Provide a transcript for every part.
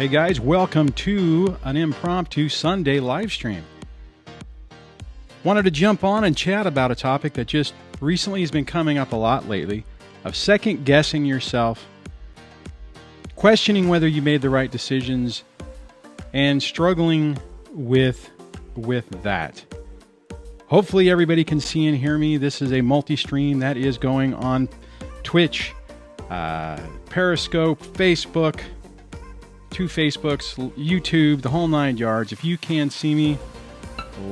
Hey guys, welcome to an impromptu Sunday live stream. Wanted to jump on and chat about a topic that just recently has been coming up a lot lately, of second guessing yourself, questioning whether you made the right decisions, and struggling with that. Hopefully everybody can see and hear me. This is a multi-stream that is going on Twitch, Periscope, Facebook, two Facebooks, YouTube, the whole nine yards. If you can see me,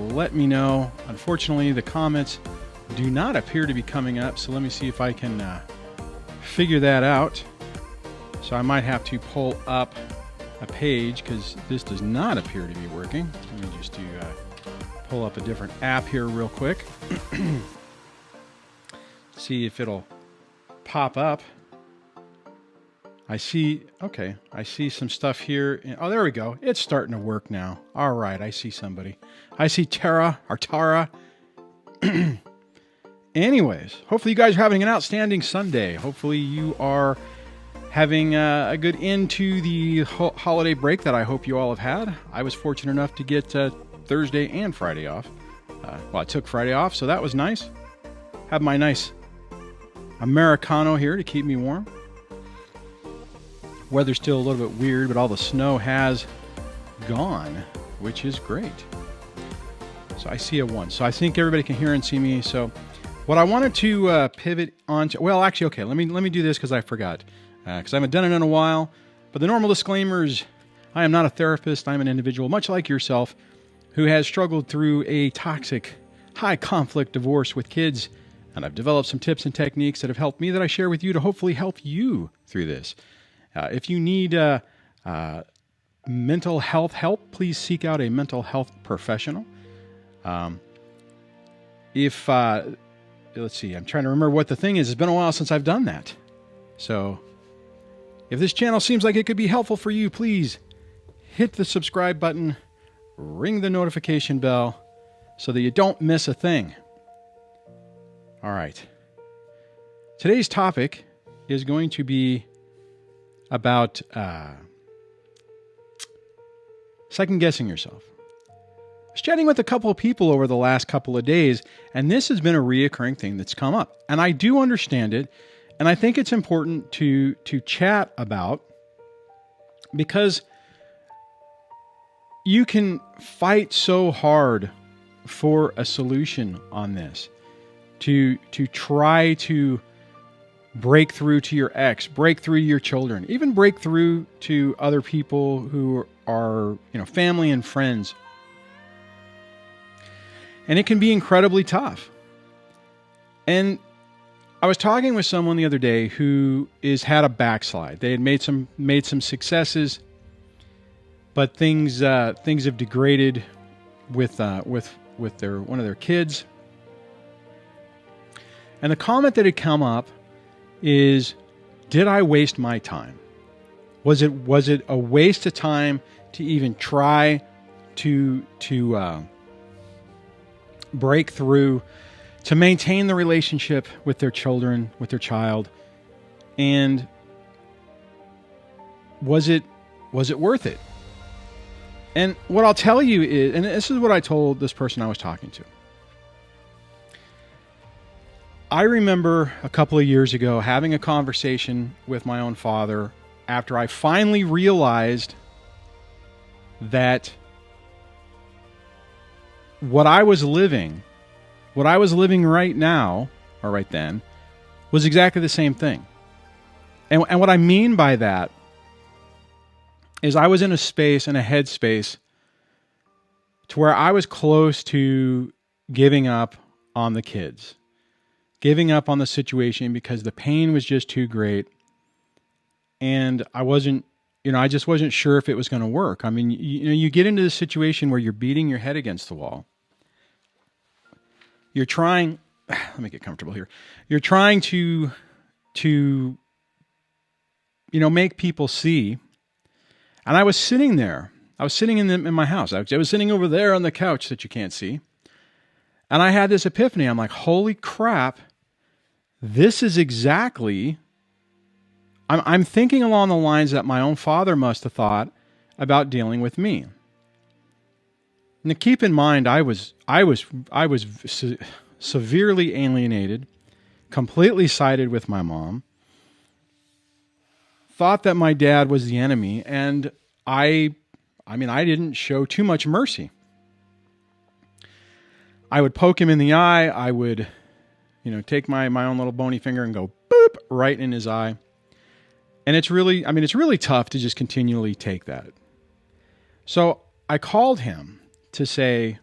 let me know. Unfortunately, the comments do not appear to be coming up, so let me see if I can figure that out. So I might have to pull up a page because this does not appear to be working. Let me just pull up a different app here real quick. See if it'll pop up. I see some stuff here. Oh, there we go. It's starting to work now. All right, I see somebody. I see Tara. Anyways, hopefully you guys are having an outstanding Sunday. Hopefully you are having a good end to the holiday break that I hope you all have had. I was fortunate enough to get Thursday and Friday off. I took Friday off, so that was nice. Have my nice Americano here to keep me warm. Weather's still a little bit weird, but all the snow has gone, which is great. So I see a 1. So I think everybody can hear and see me. So what I wanted to pivot on to, well, actually, okay, let me do this because I forgot. Because I haven't done it in a while. But the normal disclaimers, I am not a therapist. I'm an individual, much like yourself, who has struggled through a toxic, high-conflict divorce with kids. And I've developed some tips and techniques that have helped me that I share with you to hopefully help you through this. If you need mental health help, please seek out a mental health professional. Let's see, I'm trying to remember what the thing is. It's been a while since I've done that. So if this channel seems like it could be helpful for you, please hit the subscribe button, ring the notification bell so that you don't miss a thing. All right. Today's topic is going to be about second-guessing yourself. I was chatting with a couple of people over the last couple of days, and this has been a reoccurring thing that's come up. And I do understand it, and I think it's important to chat about, because you can fight so hard for a solution on this, to try to break through to your ex, break through to your children, even break through to other people who are, family and friends. And it can be incredibly tough. And I was talking with someone the other day who had a backslide. They had made some successes, but things have degraded with one of their kids. And the comment that had come up is, did I waste my time? Was it a waste of time to even try to break through, to maintain the relationship with their children, with their child? And was it worth it? And what I'll tell you is, and this is what I told this person I was talking to. I remember a couple of years ago having a conversation with my own father after I finally realized that what I was living right now, or right then, was exactly the same thing. And what I mean by that is I was in a space, in a headspace, to where I was close to giving up on the kids. Giving up on the situation because the pain was just too great. And I just wasn't sure if it was going to work. I mean, you get into this situation where you're beating your head against the wall. You're trying, let me get comfortable here. You're trying to make people see. And I was sitting there. I was sitting in my house. I was sitting over there on the couch that you can't see. And I had this epiphany. I'm like, holy crap. This is exactly, I'm thinking along the lines that my own father must have thought about dealing with me. Now, keep in mind, I was severely alienated, completely sided with my mom, thought that my dad was the enemy, and I didn't show too much mercy. I would poke him in the eye. I would, take my own little bony finger and go boop right in his eye. And it's really tough to just continually take that. So I called him to say,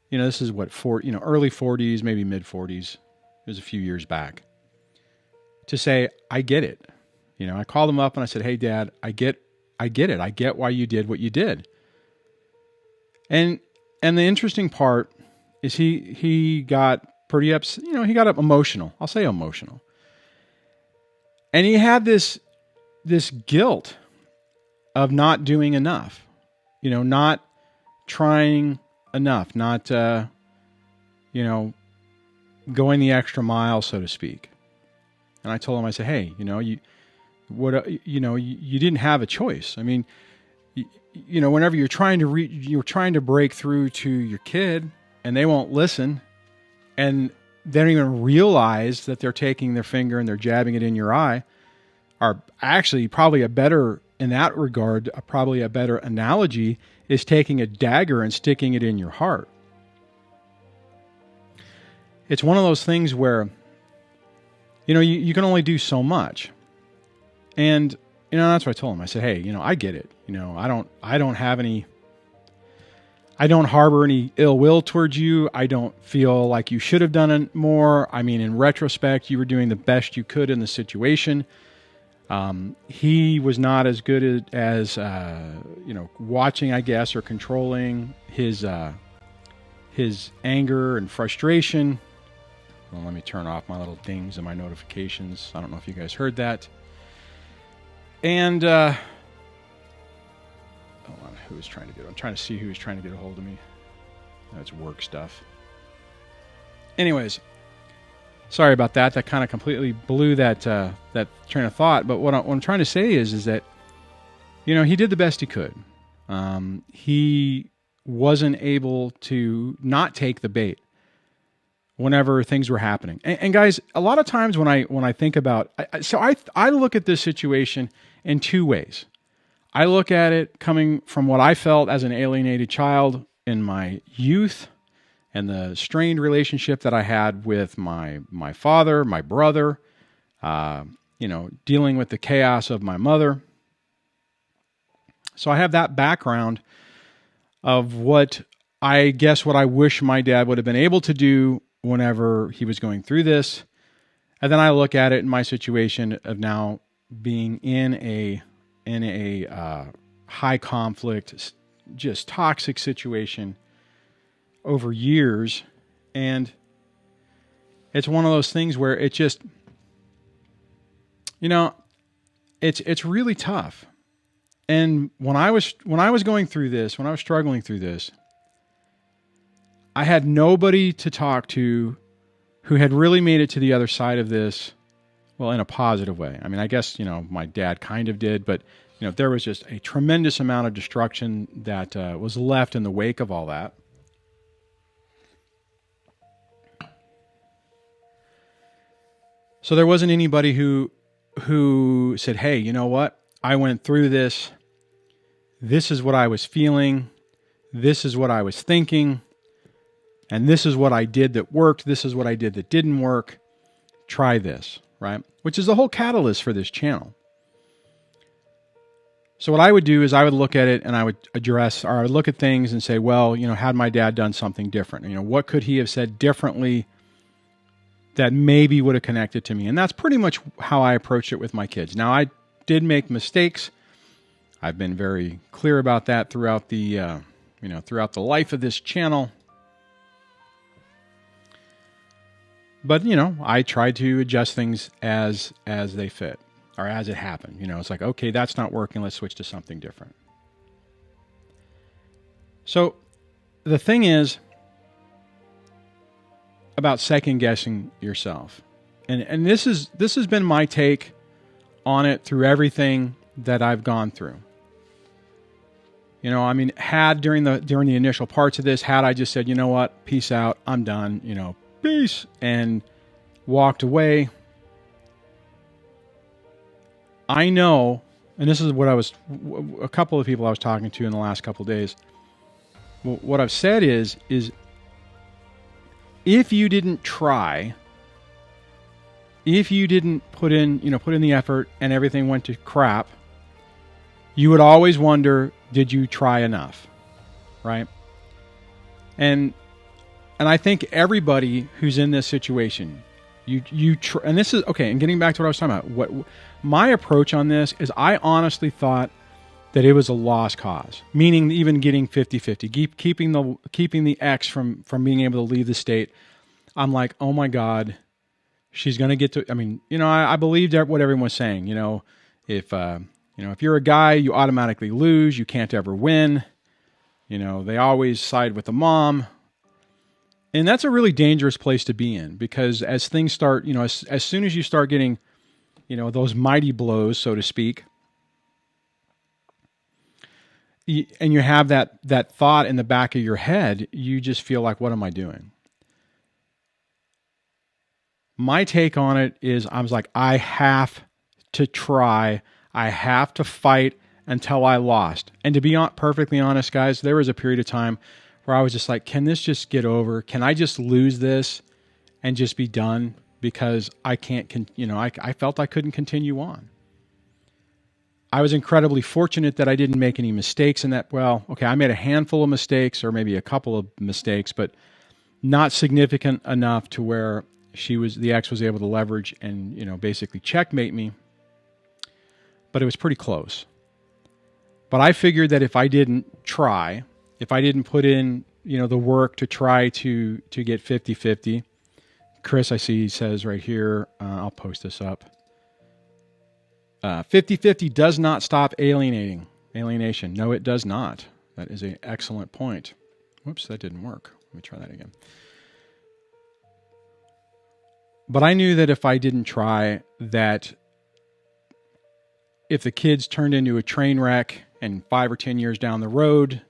this is what, early 40s, maybe mid 40s. It was a few years back. To say, I get it. I called him up and I said, hey, Dad, I get it. I get why you did what you did. And the interesting part is he got pretty upset. He got emotional. I'll say emotional. And he had this guilt of not doing enough, not trying enough, not, going the extra mile, so to speak. And I told him, I said, hey, you didn't have a choice. I mean, whenever you're trying to break through to your kid and they won't listen and they don't even realize that they're taking their finger and they're jabbing it in your eye, are actually probably in that regard, probably a better analogy is taking a dagger and sticking it in your heart. It's one of those things where, you can only do so much. And, that's what I told him. I said, hey, I get it. I don't harbor any ill will towards you. I don't feel like you should have done it more. I mean, in retrospect, you were doing the best you could in the situation. He was not as good as watching, I guess, or controlling his anger and frustration. Well, let me turn off my little dings and my notifications. I don't know if you guys heard that. And, hold on, who was trying to get it? I'm trying to see who was trying to get a hold of me. That's work stuff. Anyways, sorry about that. That kind of completely blew that train of thought. But what I'm trying to say is that, he did the best he could. He wasn't able to not take the bait whenever things were happening. And guys, a lot of times when I think about, I look at this situation in two ways. I look at it coming from what I felt as an alienated child in my youth and the strained relationship that I had with my father, my brother, dealing with the chaos of my mother. So I have that background of what I wish my dad would have been able to do whenever he was going through this. And then I look at it in my situation of now being in a high conflict, just toxic situation over years. And it's one of those things where it just, it's really tough. And when I was going through this, when I was struggling through this, I had nobody to talk to who had really made it to the other side of this, well, in a positive way. I mean, I guess, my dad kind of did, but, there was just a tremendous amount of destruction that was left in the wake of all that. So there wasn't anybody who said, hey, you know what? I went through this. This is what I was feeling. This is what I was thinking. And this is what I did that worked. This is what I did that didn't work. Try this, right? Which is the whole catalyst for this channel. So what I would do is I would look at it and I would I would look at things and say, well, had my dad done something different? What could he have said differently that maybe would have connected to me? And that's pretty much how I approached it with my kids. Now, I did make mistakes. I've been very clear about that throughout the, throughout the life of this channel. But, I tried to adjust things as they fit or as it happened. It's like, okay, that's not working. Let's switch to something different. So the thing is about second guessing yourself. And this has been my take on it through everything that I've gone through. I mean, had during the initial parts of this, had I just said, you know what, peace out, I'm done, peace, and walked away, I know, and this is what a couple of people I was talking to in the last couple of days, what I've said is if you didn't try, if you didn't put in the effort and everything went to crap, you would always wonder, did you try enough? Right? And I think everybody who's in this situation, you try, and this is okay. And getting back to what I was talking about, what my approach on this is, I honestly thought that it was a lost cause, meaning even getting 50-50, keeping the ex from being able to leave the state. I'm like, oh my God, she's going to get to. I mean, I believed what everyone was saying. If you're a guy, you automatically lose. You can't ever win. They always side with the mom. And that's a really dangerous place to be in, because as things start, as soon as you start getting, those mighty blows, so to speak, and you have that thought in the back of your head, you just feel like, what am I doing? My take on it is, I was like, I have to try. I have to fight until I lost. And to be perfectly honest, guys, there was a period of time where I was just like, can this just get over? Can I just lose this and just be done? Because I can't, I felt I couldn't continue on. I was incredibly fortunate that I didn't make any mistakes in that. Well, okay, I made a handful of mistakes, or maybe a couple of mistakes, but not significant enough to where the ex was able to leverage and, basically checkmate me. But it was pretty close. But I figured that if I didn't try, if I didn't put in, the work to try to get 50-50, Kris, I see, says right here, I'll post this up. 50-50 does not stop alienation. No, it does not. That is an excellent point. Whoops, that didn't work. Let me try that again. But I knew that if I didn't try, that if the kids turned into a train wreck and 5 or 10 years down the road,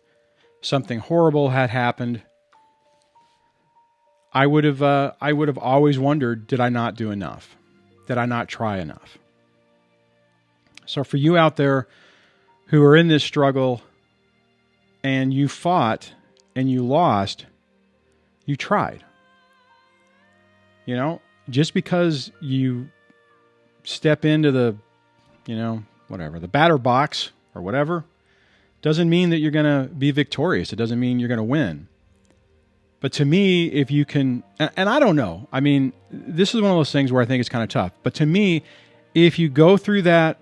something horrible had happened, I would have always wondered, did I not do enough? Did I not try enough? So for you out there who are in this struggle and you fought and you lost, you tried. Just because you step into the, the batter box or whatever, doesn't mean that you're going to be victorious. It doesn't mean you're going to win. But to me, if you can, and I don't know, I mean, this is one of those things where I think it's kind of tough. But to me, if you go through that,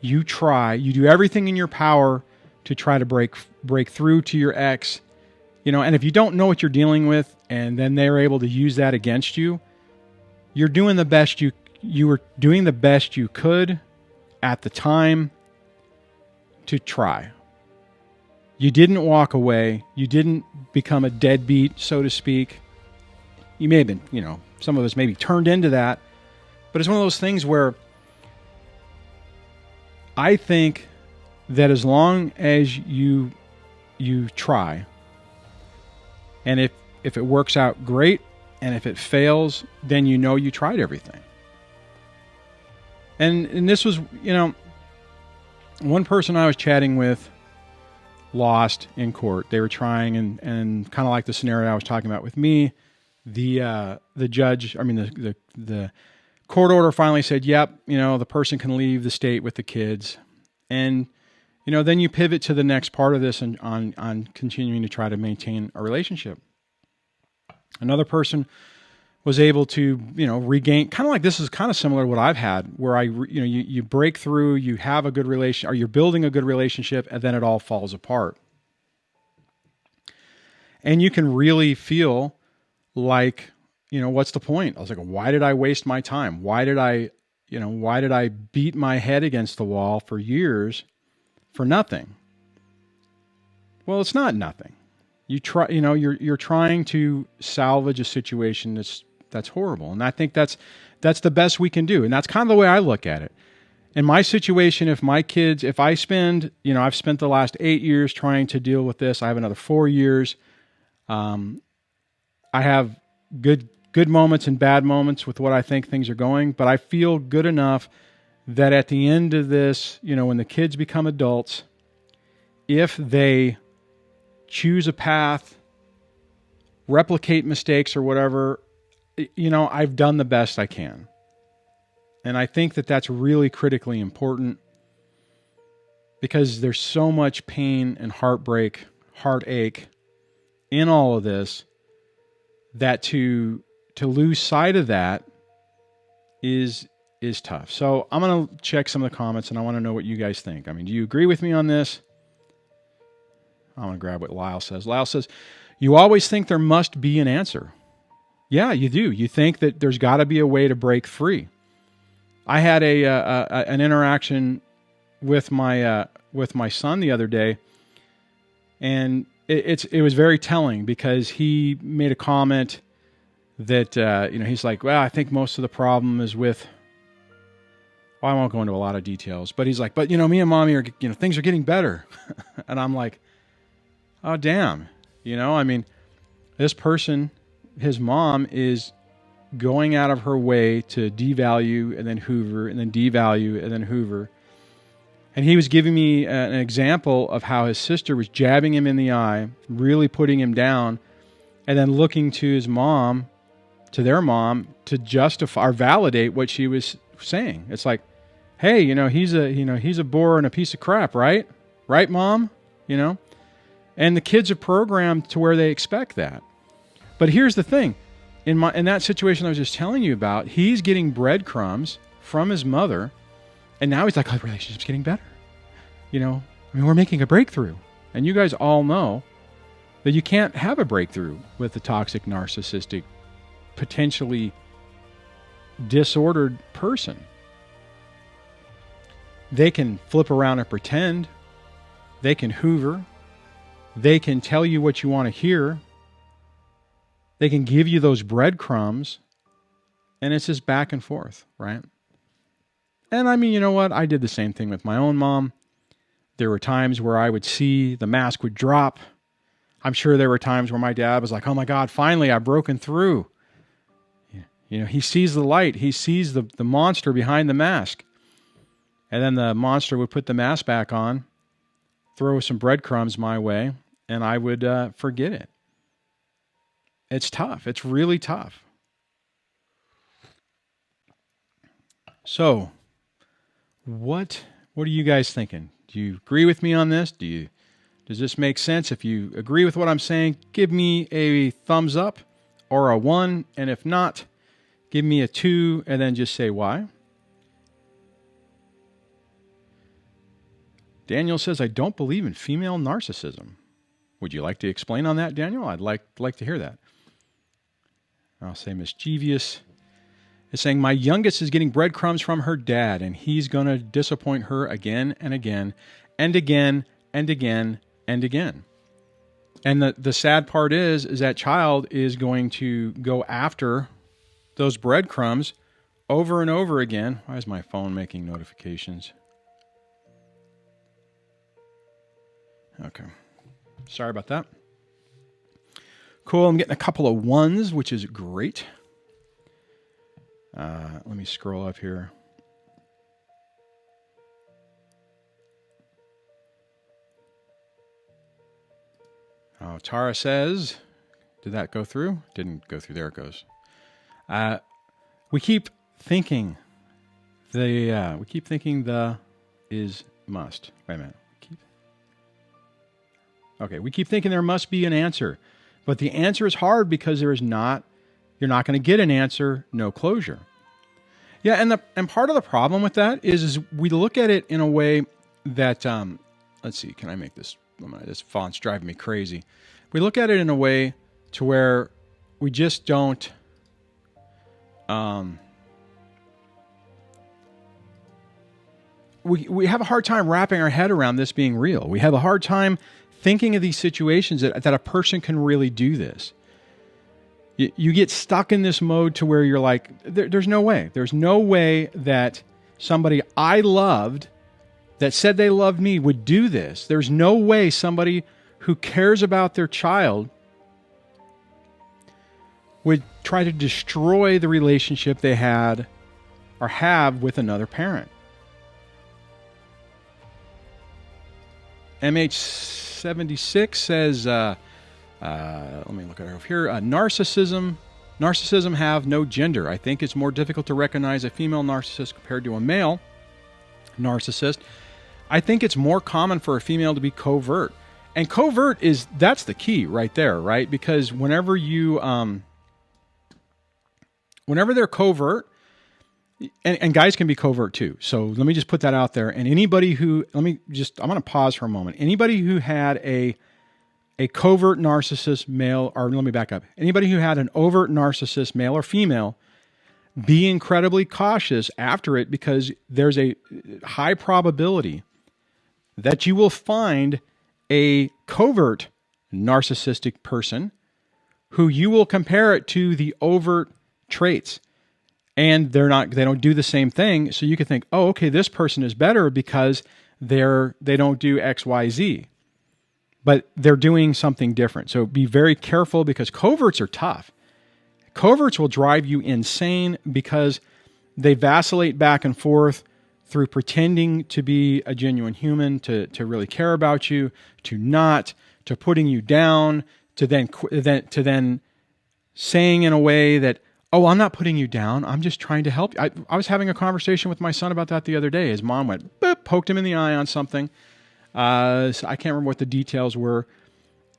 you try, you do everything in your power to try to break through to your ex, and if you don't know what you're dealing with, and then they're able to use that against you, you're doing the best you were doing the best you could at the time to try. You didn't walk away. You didn't become a deadbeat, so to speak. You may have been, some of us maybe turned into that, but it's one of those things where I think that as long as you try, and if it works out, great, and if it fails, then you tried everything. And this was, one person I was chatting with lost in court. They were trying, and kind of like the scenario I was talking about with me, the judge, the court order finally said, yep, the person can leave the state with the kids. And, then you pivot to the next part of this and on continuing to try to maintain a relationship. Another person was able to, regain, kind of like, this is kind of similar to what I've had, where you break through, you have a good relation, or you're building a good relationship, and then it all falls apart. And you can really feel like, what's the point? I was like, why did I waste my time? Why did I beat my head against the wall for years for nothing? Well, it's not nothing. You try, you're trying to salvage a situation that's horrible. And I think that's the best we can do. And that's kind of the way I look at it. In my situation, if I spend, I've spent the last 8 years trying to deal with this. I have another 4 years. I have good moments and bad moments with what I think things are going, but I feel good enough that at the end of this, when the kids become adults, if they choose a path, replicate mistakes or whatever, I've done the best I can. And I think that that's really critically important because there's so much pain and heartbreak, heartache in all of this that to lose sight of that is tough. So I'm going to check some of the comments and I want to know what you guys think. I mean, do you agree with me on this? I'm going to grab what Lyle says. Lyle says, you always think there must be an answer. Yeah, you do. You think that there's got to be a way to break free. I had an interaction with my son the other day, and it was very telling because he made a comment that he's like, well, I think most of the problem is with. Well, I won't go into a lot of details, but he's like, but me and mommy are things are getting better, and I'm like, oh damn, I mean, this person, his mom is going out of her way to devalue and then hoover and then devalue and then hoover. And he was giving me an example of how his sister was jabbing him in the eye, really putting him down, and then looking to his mom, to their mom, to justify or validate what she was saying. It's like, hey, he's a bore and a piece of crap, right? Right, mom? And the kids are programmed to where they expect that. But here's the thing. In that situation I was just telling you about, he's getting breadcrumbs from his mother, and now he's like, oh, the relationship's getting better. We're making a breakthrough. And you guys all know that you can't have a breakthrough with a toxic, narcissistic, potentially disordered person. They can flip around and pretend. They can hoover. They can tell you what you want to hear. They can give you those breadcrumbs, and it's just back and forth, right? And I mean, you know what? I did the same thing with my own mom. There were times where I would see the mask would drop. I'm sure there were times where my dad was like, oh my God, finally I've broken through. He sees the light. He sees the monster behind the mask. And then the monster would put the mask back on, throw some breadcrumbs my way, and I would forget it. It's tough. It's really tough. So, what are you guys thinking? Do you agree with me on this? Does this make sense? If you agree with what I'm saying, give me a thumbs up or a 1, and if not, give me a 2 and then just say why. Daniel says, I don't believe in female narcissism. Would you like to explain on that, Daniel? I'd like to hear that. I'll say mischievous is saying, my youngest is getting breadcrumbs from her dad, and he's going to disappoint her again and again and again and again and again. And the sad part is that child is going to go after those breadcrumbs over and over again. Why is my phone making notifications? Okay. Sorry about that. Cool. I'm getting a couple of 1s, which is great. Let me scroll up here. Oh, Tara says, did that go through? Didn't go through. There it goes. We keep thinking the is must. Wait a minute. We keep thinking there must be an answer, but the answer is hard because you're not going to get an answer, no closure. Yeah, and part of the problem with that is we look at it in a way that, let's see, can I make this? This font's driving me crazy. We look at it in a way to where we just don't, we have a hard time wrapping our head around this being real. We have a hard time thinking of these situations that a person can really do this. You get stuck in this mode to where you're like, there's no way. There's no way that somebody I loved that said they loved me would do this. There's no way somebody who cares about their child would try to destroy the relationship they had or have with another parent. MH76 says, let me look at it over here. Narcissism have no gender. I think it's more difficult to recognize a female narcissist compared to a male narcissist. I think it's more common for a female to be covert. And covert that's the key right there, right? Because whenever they're covert, and guys can be covert too. So let me just put that out there. And anybody who, I'm going to pause for a moment. Anybody who had a covert narcissist male, or let me back up. Anybody who had an overt narcissist male or female, be incredibly cautious after it, because there's a high probability that you will find a covert narcissistic person who you will compare it to the overt traits. And they don't do the same thing. So you could think, oh, okay, this person is better because they don't do X, Y, Z. But they're doing something different. So be very careful, because coverts are tough. Coverts will drive you insane because they vacillate back and forth through pretending to be a genuine human, to really care about you, to not, to putting you down, to then saying in a way that, oh, I'm not putting you down, I'm just trying to help you. I was having a conversation with my son about that the other day. His mom went, boop, poked him in the eye on something. So I can't remember what the details were.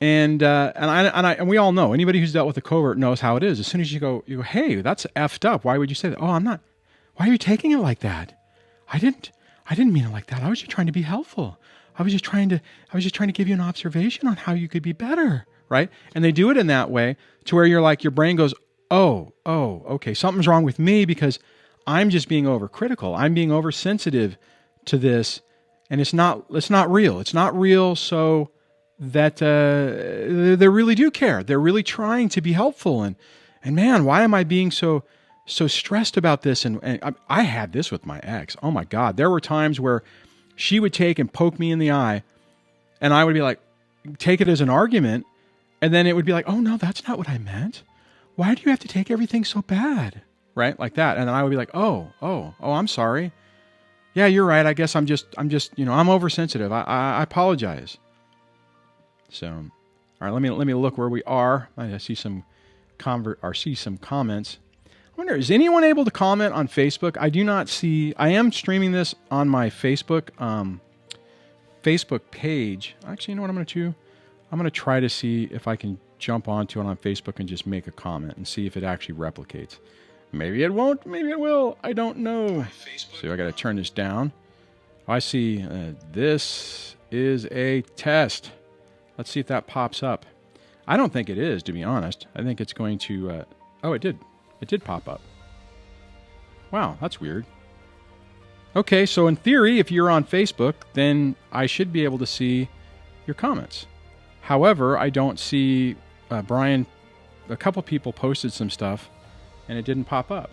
And we all know, anybody who's dealt with a covert knows how it is. As soon as you go, hey, that's effed up. Why would you say that? Oh, I'm not. Why are you taking it like that? I didn't mean it like that. I was just trying to be helpful. I was just trying to give you an observation on how you could be better, right? And they do it in that way to where you're like, your brain goes, oh, okay, something's wrong with me because I'm just being overcritical. I'm being oversensitive to this, and it's not real. It's not real, so that they really do care. They're really trying to be helpful, and man, why am I being so stressed about this? And I had this with my ex. Oh my God, there were times where she would take and poke me in the eye, and I would be like, take it as an argument, and then it would be like, oh no, that's not what I meant. Why do you have to take everything so bad? Right? Like that. And then I would be like, oh, I'm sorry. Yeah, you're right. I guess I'm just, I'm oversensitive. I apologize. So, all right, let me look where we are. I see some comments. I wonder, is anyone able to comment on Facebook? I do not see. I am streaming this on my Facebook page. Actually, you know what I'm going to do? I'm going to try to see if I can jump onto it on Facebook and just make a comment and see if it actually replicates. Maybe it won't. Maybe it will. I don't know. So I got to turn this down. I see this is a test. Let's see if that pops up. I don't think it is, to be honest. I think it's going to... oh, it did. It did pop up. Wow, that's weird. Okay, so in theory, if you're on Facebook, then I should be able to see your comments. However, I don't see... Brian, a couple people posted some stuff, and it didn't pop up.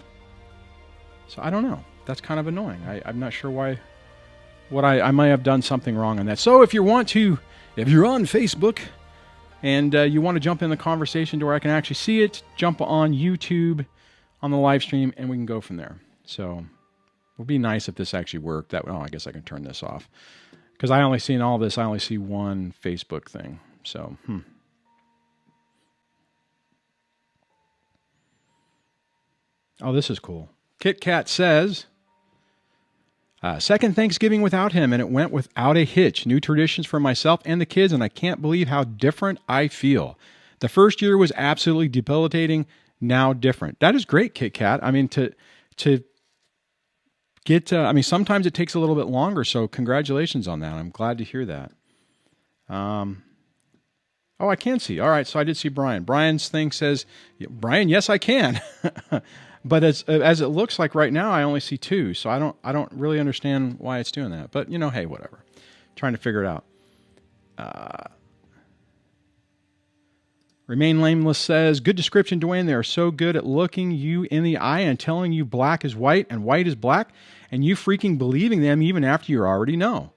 So I don't know. That's kind of annoying. I'm not sure why. I might have done something wrong on that. So if you're on Facebook and you want to jump in the conversation to where I can actually see it, jump on YouTube on the live stream, and we can go from there. So it would be nice if this actually worked. I guess I can turn this off, because I only see in all this, I only see one Facebook thing. So, Oh, this is cool. Kit Kat says, second Thanksgiving without him, and it went without a hitch. New traditions for myself and the kids, and I can't believe how different I feel. The first year was absolutely debilitating, now different. That is great, Kit Kat. I mean, to get, sometimes it takes a little bit longer, so congratulations on that. I'm glad to hear that. Oh, I can see. All right, so I did see Brian. Brian's thing says, Brian, yes, I can. But as it looks like right now, I only see two, so I don't really understand why it's doing that. But hey, whatever. Trying to figure it out. Remain Nameless says, good description, Dwayne. They are so good at looking you in the eye and telling you black is white and white is black, and you freaking believing them even after you already know.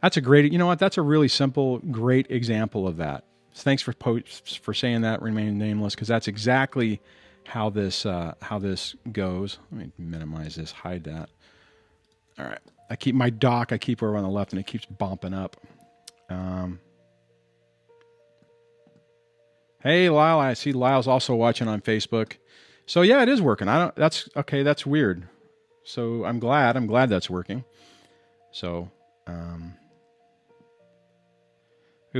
That's a great, you know what? That's a really simple, great example of that. Thanks for saying that, remain nameless, because that's exactly how this goes. Let me minimize this, hide that. All right. I keep over on the left, and it keeps bumping up. Hey, Lyle. I see Lyle's also watching on Facebook. So yeah, it is working. That's okay. That's weird. So I'm glad that's working. So,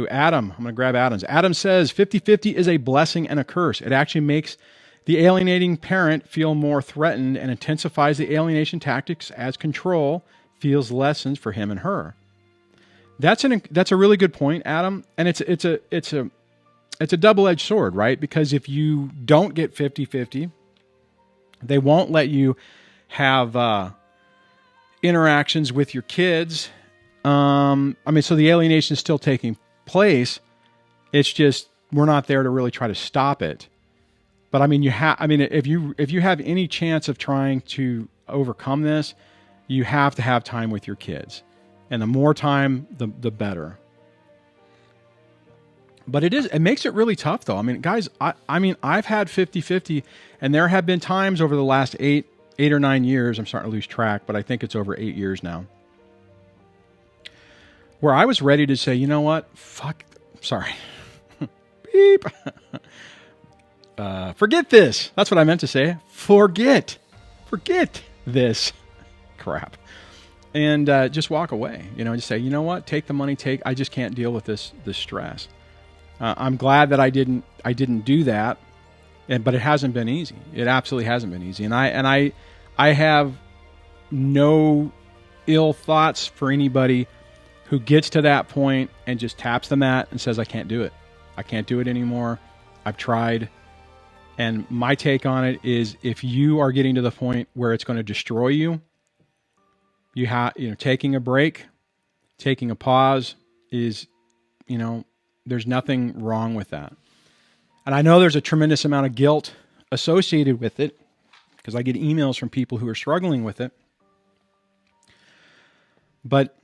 Adam, I'm going to grab Adam's. Adam says 50-50 is a blessing and a curse. It actually makes the alienating parent feel more threatened and intensifies the alienation tactics as control feels lessened for him and her. That's a really good point, Adam. And it's a double-edged sword, right? Because if you don't get 50-50, they won't let you have interactions with your kids. So the alienation is still taking place. It's just we're not there to really try to stop it. But if you have any chance of trying to overcome this, you have to have time with your kids, and the more time, the better. But it makes it really tough, though. I mean, guys, I've had 50-50, and there have been times over the last 8 or 9 years. I'm starting to lose track, but I think it's over 8 years now, where I was ready to say, you know what? Beep. Forget this. That's what I meant to say. Forget this crap. And just walk away. Just say, you know what? Take the money. I just can't deal with this stress. I'm glad that I didn't do that. But it hasn't been easy. It absolutely hasn't been easy. And I have no ill thoughts for anybody who gets to that point and just taps the mat and says, I can't do it. I can't do it anymore. I've tried. And my take on it is, if you are getting to the point where it's going to destroy you, taking a break, taking a pause is, there's nothing wrong with that. And I know there's a tremendous amount of guilt associated with it, because I get emails from people who are struggling with it. But,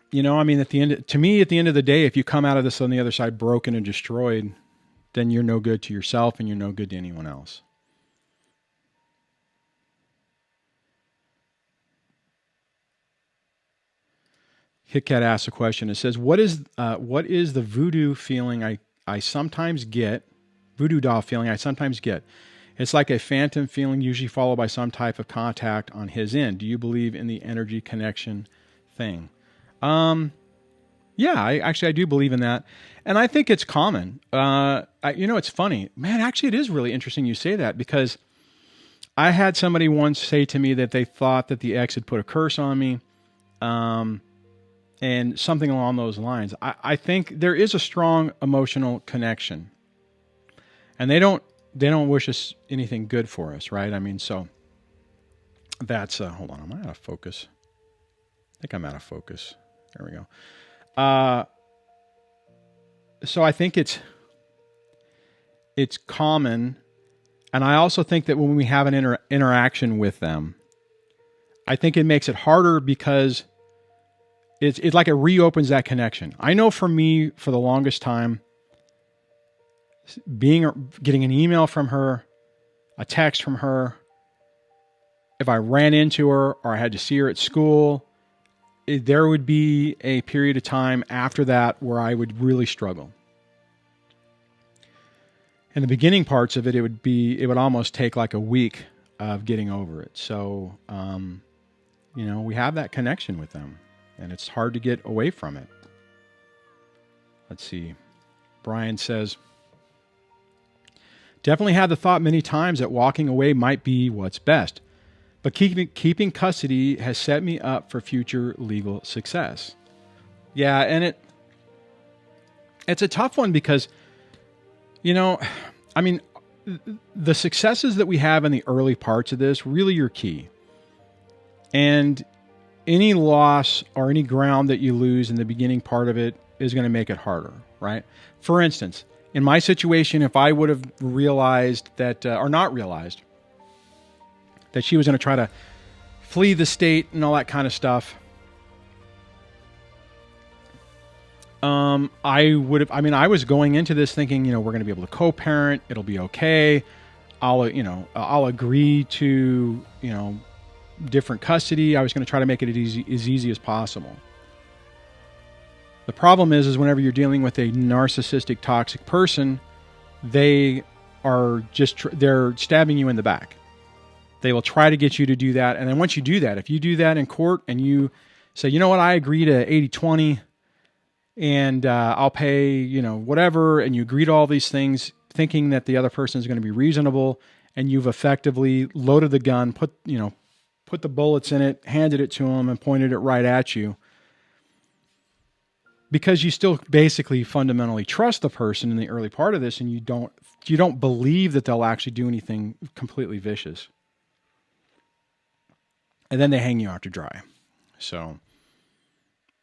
at the end of the day, if you come out of this on the other side broken and destroyed, then you're no good to yourself and you're no good to anyone else. HitCat asks a question. It says, what is the voodoo feeling I sometimes get, voodoo doll feeling I sometimes get? It's like a phantom feeling, usually followed by some type of contact on his end. Do you believe in the energy connection thing? Yeah, I do believe in that. And I think it's common. It's funny. Man, actually, it is really interesting you say that, because I had somebody once say to me that they thought that the ex had put a curse on me, and something along those lines. I think there is a strong emotional connection. And they don't wish us anything good for us, right? So that's, hold on, am I out of focus? I think I'm out of focus. There we go. So I think it's common. And I also think that when we have an interaction with them, I think it makes it harder, because it's like it reopens that connection. I know for me, for the longest time, getting an email from her, a text from her, if I ran into her or I had to see her at school, there would be a period of time after that where I would really struggle. In the beginning parts of it, it would almost take like a week of getting over it. So, we have that connection with them, and it's hard to get away from it. Let's see. Brian says, definitely had the thought many times that walking away might be what's best, but keeping custody has set me up for future legal success. Yeah, and it's a tough one, because, the successes that we have in the early parts of this really are key. And any loss or any ground that you lose in the beginning part of it is going to make it harder, right? For instance, in my situation, if I would have realized that, or not realized, that she was going to try to flee the state and all that kind of stuff. I was going into this thinking, we're going to be able to co-parent. It'll be okay. I'll agree to, different custody. I was going to try to make it as easy as possible. The problem is whenever you're dealing with a narcissistic, toxic person, they are they're stabbing you in the back. They will try to get you to do that. And then once you do that, if you do that in court and you say, you know what, I agree to 80-20 and I'll pay, whatever, and you agree to all these things thinking that the other person is going to be reasonable, and you've effectively loaded the gun, put the bullets in it, handed it to them, and pointed it right at you. Because you still basically fundamentally trust the person in the early part of this, and you don't believe that they'll actually do anything completely vicious. And then they hang you out to dry. So,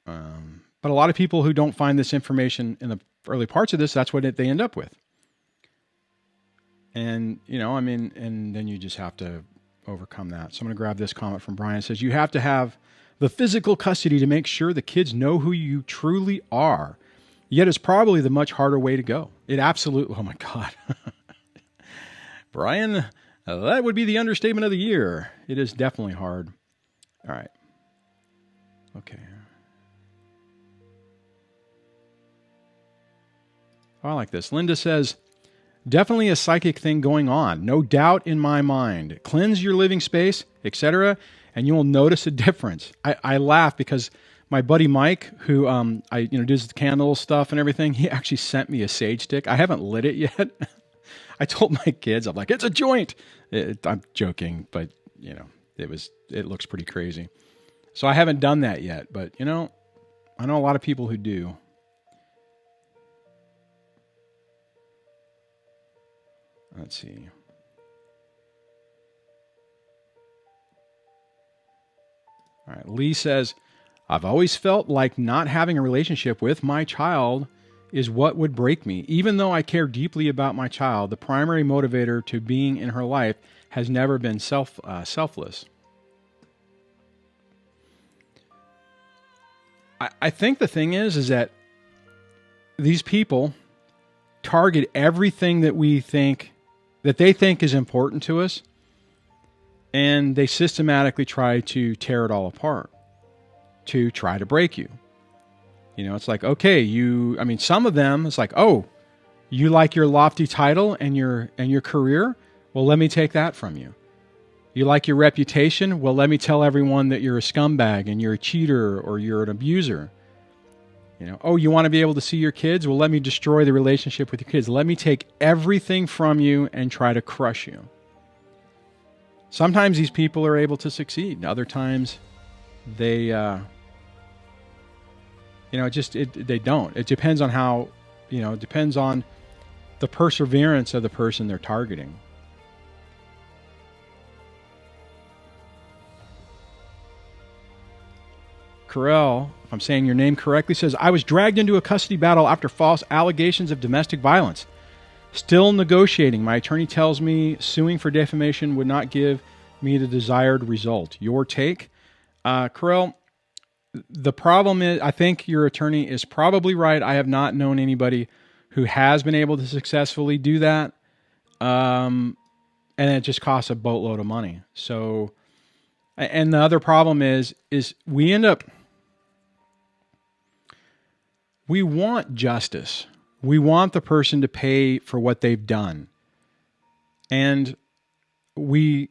but a lot of people who don't find this information in the early parts of this, that's what they end up with. And, and then you just have to overcome that. So I'm going to grab this comment from Brian. It says, you have to have the physical custody to make sure the kids know who you truly are. Yet it's probably the much harder way to go. It absolutely, oh my God. Brian, that would be the understatement of the year. It is definitely hard. All right. Okay. Oh, I like this. Linda says, definitely a psychic thing going on. No doubt in my mind. Cleanse your living space, etc., and you will notice a difference. I laugh because my buddy Mike, who does the candle stuff and everything, he actually sent me a sage stick. I haven't lit it yet. I told my kids, I'm like, it's a joint. I'm joking, but it looks pretty crazy. So I haven't done that yet, but I know a lot of people who do. Let's see. All right. Lee says, I've always felt like not having a relationship with my child is what would break me. Even though I care deeply about my child, the primary motivator to being in her life has never been selfless. I think the thing is that these people target everything that they think is important to us, and they systematically try to tear it all apart to try to break you. It's like, okay, some of them, it's like, oh, you like your lofty title and your career? Well, let me take that from you. You like your reputation? Well, let me tell everyone that you're a scumbag and you're a cheater or you're an abuser. Oh, you want to be able to see your kids? Well, let me destroy the relationship with your kids. Let me take everything from you and try to crush you. Sometimes these people are able to succeed. Other times they, they don't. It depends on how, it depends on the perseverance of the person they're targeting. Correll, if I'm saying your name correctly, says, I was dragged into a custody battle after false allegations of domestic violence. Still negotiating. My attorney tells me suing for defamation would not give me the desired result. Your take? Correll, the problem is, I think your attorney is probably right. I have not known anybody who has been able to successfully do that. And it just costs a boatload of money. So, and the other problem is we end up, we want justice. We want the person to pay for what they've done. And we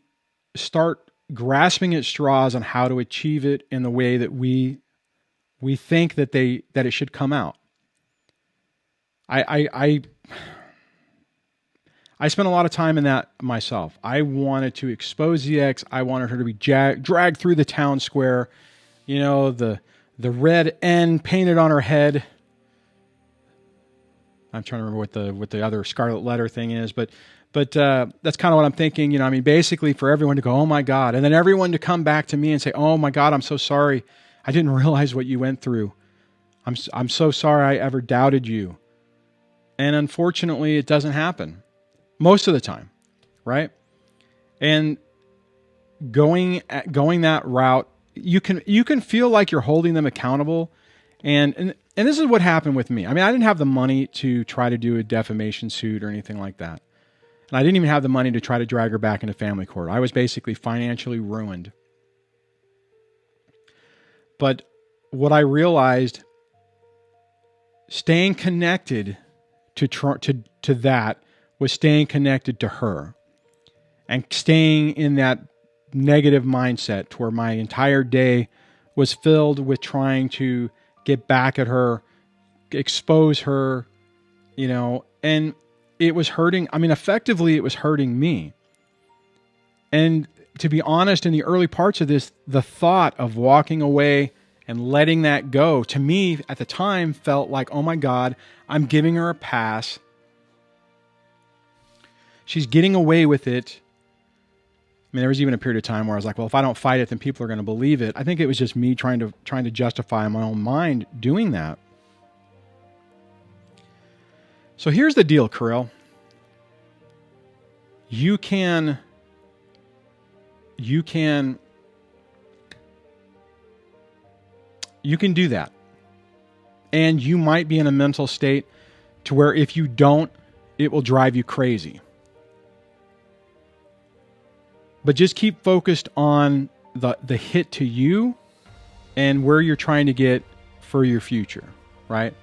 start grasping at straws on how to achieve it in the way that we think that it should come out. I spent a lot of time in that myself. I wanted to expose the ex. I wanted her to be dragged through the town square, the red N painted on her head. I'm trying to remember what the other scarlet letter thing is, but that's kind of what I'm thinking. Basically for everyone to go, oh my God, and then everyone to come back to me and say, oh my God, I'm so sorry. I didn't realize what you went through. I'm so sorry I ever doubted you. And unfortunately, it doesn't happen most of the time, right? And going that route, you can feel like you're holding them accountable. And this is what happened with me. I mean, I didn't have the money to try to do a defamation suit or anything like that. And I didn't even have the money to try to drag her back into family court. I was basically financially ruined. But what I realized, staying connected to that was staying connected to her and staying in that negative mindset to where my entire day was filled with trying to get back at her, expose her, and it was hurting. I mean, effectively, it was hurting me. And to be honest, in the early parts of this, the thought of walking away and letting that go, to me at the time felt like, oh my God, I'm giving her a pass. She's getting away with it. I mean, there was even a period of time where I was like, well, if I don't fight it, then people are going to believe it. I think it was just me trying to justify in my own mind doing that. So here's the deal, Correll. You can do that. And you might be in a mental state to where if you don't, it will drive you crazy. But just keep focused on the hit to you and where you're trying to get for your future, right?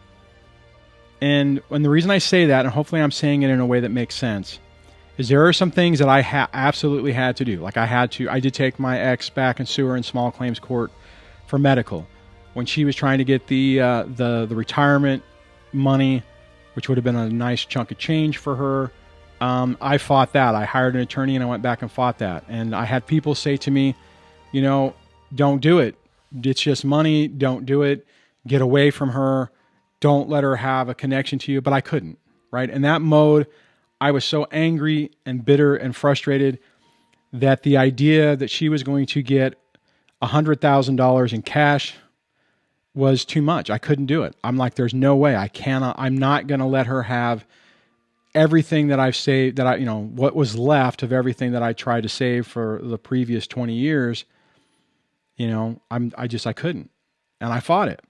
And the reason I say that, and hopefully I'm saying it in a way that makes sense, is there are some things that I absolutely had to do. Like I did take my ex back and sue her in small claims court for medical. When she was trying to get the retirement money, which would have been a nice chunk of change for her, I fought that. I hired an attorney and I went back and fought that. And I had people say to me, don't do it. It's just money. Don't do it. Get away from her. Don't let her have a connection to you. But I couldn't, right? In that mode, I was so angry and bitter and frustrated that the idea that she was going to get $100,000 in cash was too much. I couldn't do it. I'm like, there's no way. I'm not going to let her have everything that I've saved, what was left of everything that I tried to save for the previous 20 years. I couldn't. And I fought it.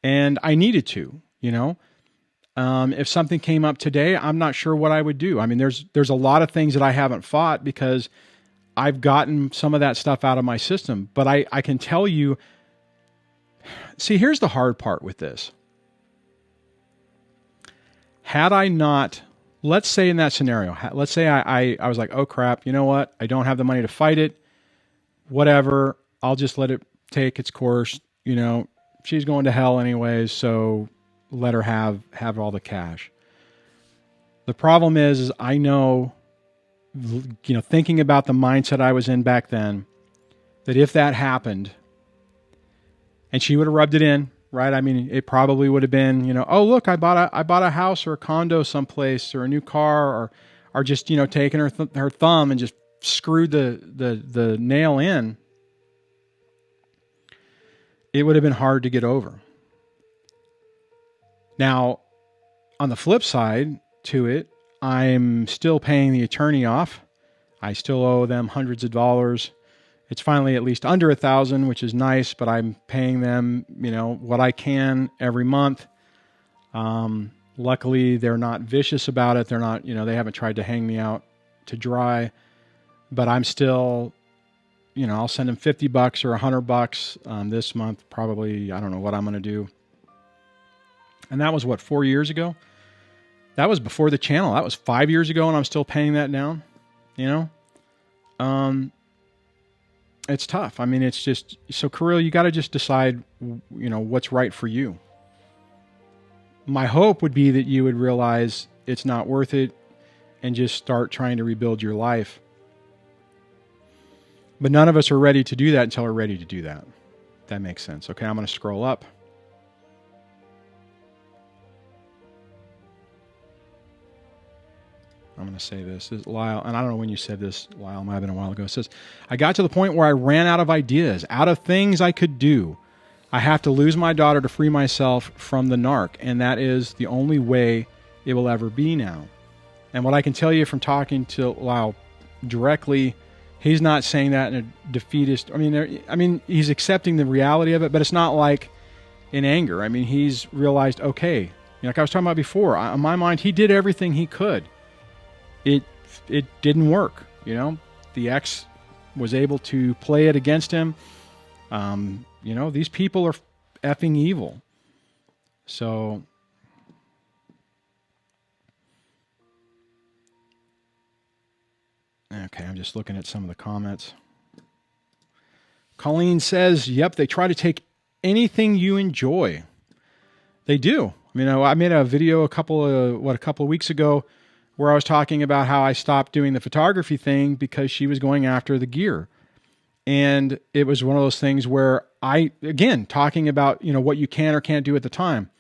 And I needed to, if something came up today, I'm not sure what I would do. I mean, there's a lot of things that I haven't fought because I've gotten some of that stuff out of my system. But I can tell you, see, here's the hard part with this. Had I not, let's say in that scenario, let's say I was like, oh crap, you know what? I don't have the money to fight it. Whatever. I'll just let it take its course. She's going to hell anyways, so let her have all the cash. The problem is I know, thinking about the mindset I was in back then, that if that happened and she would have rubbed it in, right? I mean, it probably would have been, oh, look, I bought a house or a condo someplace or a new car or just, taking her thumb and just screwed the nail in. It would have been hard to get over. Now, on the flip side to it, I'm still paying the attorney off. I still owe them hundreds of dollars. It's finally at least under $1,000, which is nice, but I'm paying them, what I can every month. Luckily, they're not vicious about it. They're not, they haven't tried to hang me out to dry, but I'm still, I'll send them $50 or $100 this month. Probably, I don't know what I'm going to do. And that was 4 years ago? That was before the channel. That was 5 years ago, and I'm still paying that down. It's tough. I mean, it's just, so Correll, you got to just decide, what's right for you. My hope would be that you would realize it's not worth it and just start trying to rebuild your life. But none of us are ready to do that until we're ready to do that. That makes sense. Okay, I'm going to scroll up. I'm going to say this. This is Lyle, and I don't know when you said this, Lyle, it might have been a while ago. It says, I got to the point where I ran out of ideas, out of things I could do. I have to lose my daughter to free myself from the narc, and that is the only way it will ever be now. And what I can tell you from talking to Lyle directly, he's not saying that in a defeatist. I mean, he's accepting the reality of it, but it's not like in anger. I mean, he's realized, okay, like I was talking about before, in my mind, he did everything he could. It didn't work. The ex was able to play it against him. These people are effing evil. So, okay, I'm just looking at some of the comments. Colleen says, yep, they try to take anything you enjoy. They do. I made a video a couple of weeks ago where I was talking about how I stopped doing the photography thing because she was going after the gear. And it was one of those things where talking about, what you can or can't do at the time.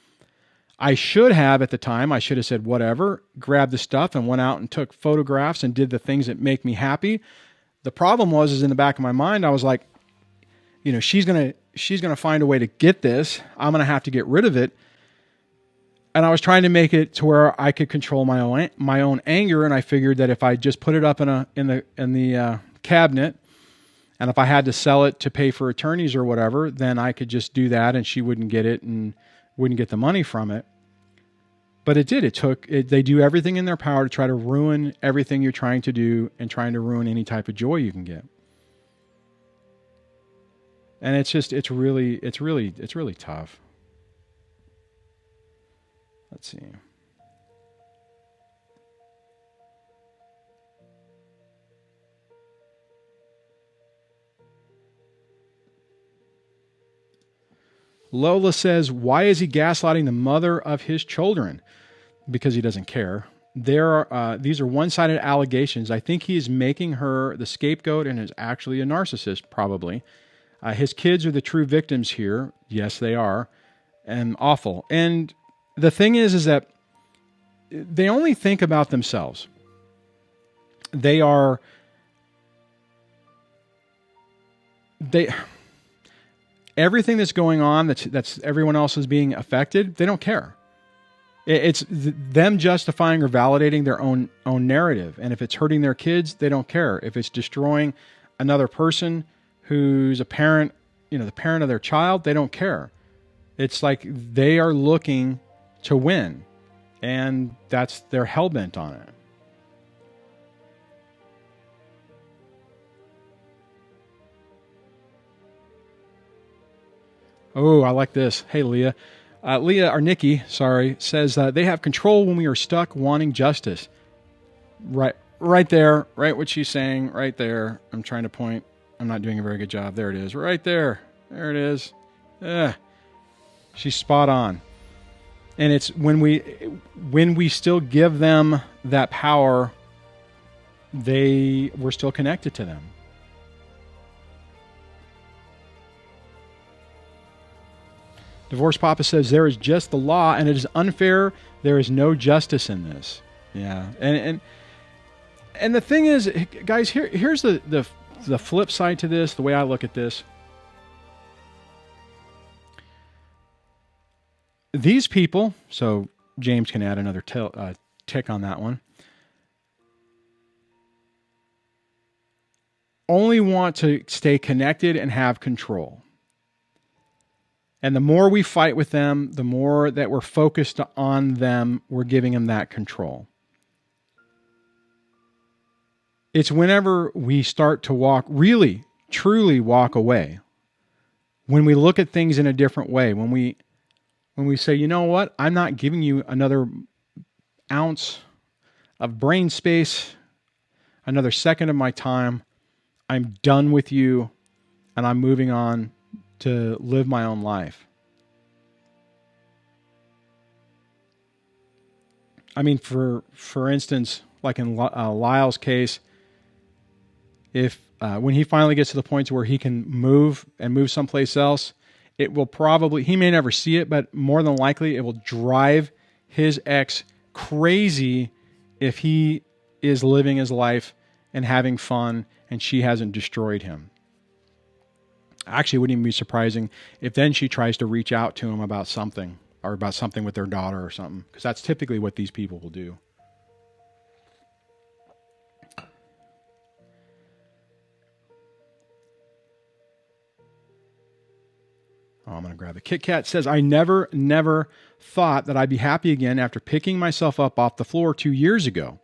I should have said, whatever, grabbed the stuff and went out and took photographs and did the things that make me happy. The problem is in the back of my mind, I was like, she's going to find a way to get this. I'm going to have to get rid of it. And I was trying to make it to where I could control my own anger. And I figured that if I just put it up in the cabinet, and if I had to sell it to pay for attorneys or whatever, then I could just do that and she wouldn't get it and wouldn't get the money from it. But it did. They do everything in their power to try to ruin everything you're trying to do and trying to ruin any type of joy you can get. And it's really tough. Let's see. Lola says, why is he gaslighting the mother of his children? Because he doesn't care. These are one-sided allegations. I think he is making her the scapegoat and is actually a narcissist, probably. His kids are the true victims here. Yes, they are. And awful. And the thing is that they only think about themselves. Everything that's going on, that's everyone else is being affected, they don't care. It's them justifying or validating their own narrative. And if it's hurting their kids, they don't care. If it's destroying another person who's a parent, the parent of their child, they don't care. It's like they are looking to win, and they're hell-bent on it. Oh, I like this. Hey, Leah. Nikki, says they have control when we are stuck wanting justice. Right there. Right what she's saying. Right there. I'm trying to point. I'm not doing a very good job. There it is. Right there. There it is. She's spot on. And it's when we still give them that power, we're still connected to them. Divorce Papa says there is just the law and it is unfair. There is no justice in this. Yeah. And the thing is, guys, here's the flip side to this, the way I look at this. These people, so James can add another tick on that one, only want to stay connected and have control. And the more we fight with them, the more that we're focused on them, we're giving them that control. It's whenever we start to really, truly walk away, when we look at things in a different way, when we say, you know what, I'm not giving you another ounce of brain space, another second of my time. I'm done with you, and I'm moving on to live my own life. I mean, for instance, like in Lyle's case, if when he finally gets to the point where he can move someplace else, it will probably, he may never see it, but more than likely it will drive his ex crazy if he is living his life and having fun and she hasn't destroyed him. Actually, it wouldn't even be surprising if then she tries to reach out to him about something, or about something with their daughter or something, because that's typically what these people will do. Oh, I'm going to grab it. Kit Kat says, I never thought that I'd be happy again after picking myself up off the floor 2 years ago.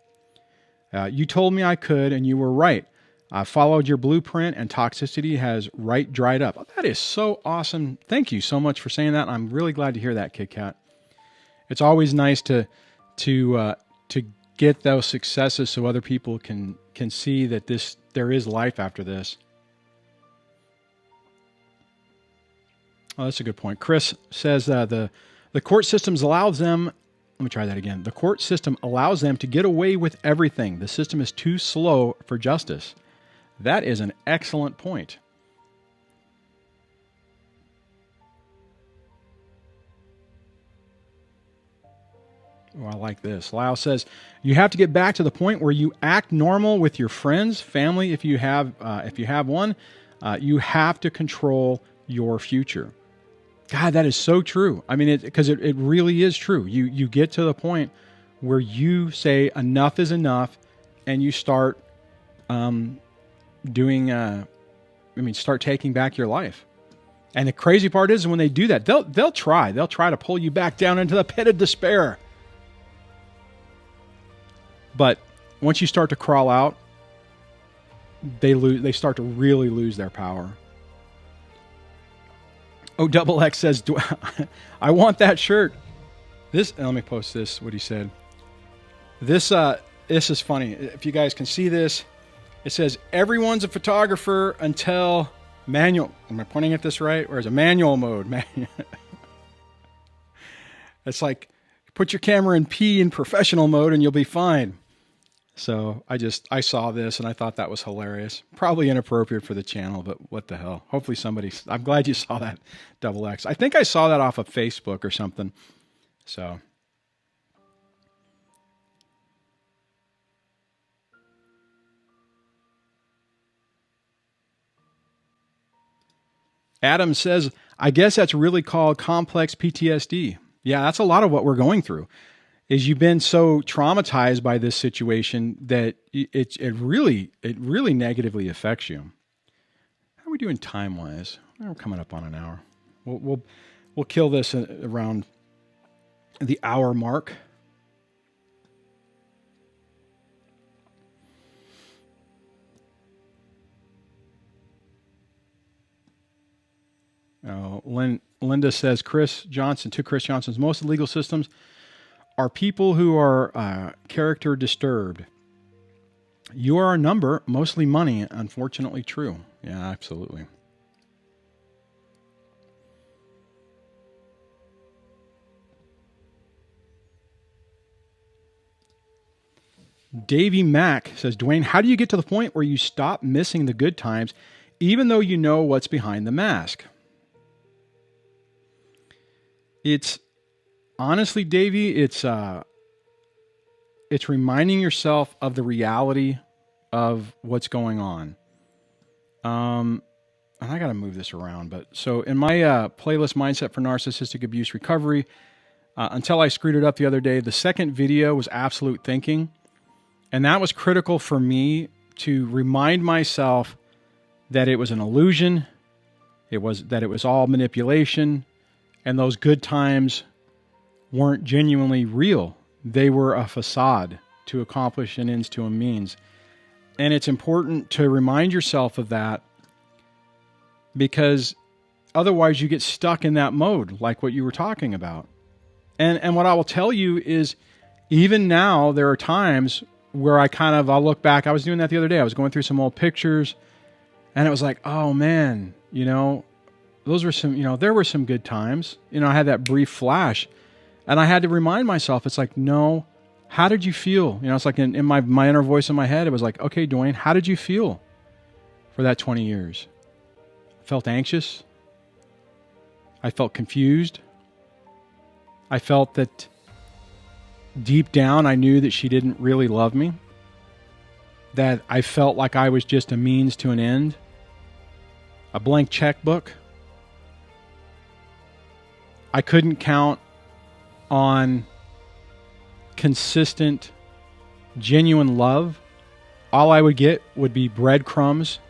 You told me I could, and you were right. I followed your blueprint, and toxicity has dried up. Oh, that is so awesome. Thank you so much for saying that. I'm really glad to hear that, Kit Kat. It's always nice to get those successes so other people can see that there is life after this. Oh, that's a good point. Kris says the court systems allows them. Let me try that again. The court system allows them to get away with everything. The system is too slow for justice. That is an excellent point. Oh, I like this. Lyle says, you have to get back to the point where you act normal with your friends, family, if you have one. You have to control your future. God, that is so true. I mean, because it really is true. You get to the point where you say enough is enough, and you start start taking back your life. And the crazy part is when they do that, they'll try to pull you back down into the pit of despair. But once you start to crawl out, they start to really lose their power. Oh, Double X says, I want that shirt. Let me post this, what he said. This is funny. If you guys can see this, it says, everyone's a photographer until manual. Am I pointing at this right? Or is it manual mode? It's like, put your camera in P in professional mode and you'll be fine. So I saw this and I thought that was hilarious. Probably inappropriate for the channel, but what the hell? Hopefully I'm glad you saw that, Double X. I think I saw that off of Facebook or something. So. Adam says, I guess that's really called complex PTSD. Yeah, that's a lot of what we're going through. Is you've been so traumatized by this situation that it really negatively affects you. How are we doing time wise? We're coming up on an hour. We'll kill this around the hour mark. Linda says, Kris Johnson's most legal systems are people who are character disturbed. You are a number, mostly money, unfortunately true. Yeah, absolutely. Davey Mack says, Dwayne, how do you get to the point where you stop missing the good times, even though you know what's behind the mask? It's honestly, Davey, it's reminding yourself of the reality of what's going on. And I got to move this around, but so in my playlist Mindset for Narcissistic Abuse Recovery, until I screwed it up the other day, the second video was Absolute Thinking. And that was critical for me to remind myself that it was an illusion. It was all manipulation, and those good times weren't genuinely real. They were a facade to accomplish an ends to a means. And it's important to remind yourself of that, because otherwise you get stuck in that mode, like what you were talking about. And what I will tell you is, even now, there are times where I'll look back. I was doing that the other day. I was going through some old pictures, and it was like, oh man, those were there were some good times. I had that brief flash, and I had to remind myself, it's like, no, how did you feel? It's like in my inner voice in my head, it was like, okay, Dwayne, how did you feel for that 20 years? I felt anxious. I felt confused. I felt that deep down, I knew that she didn't really love me. That I felt like I was just a means to an end. A blank checkbook. I couldn't count on consistent, genuine love. All I would get would be breadcrumbs.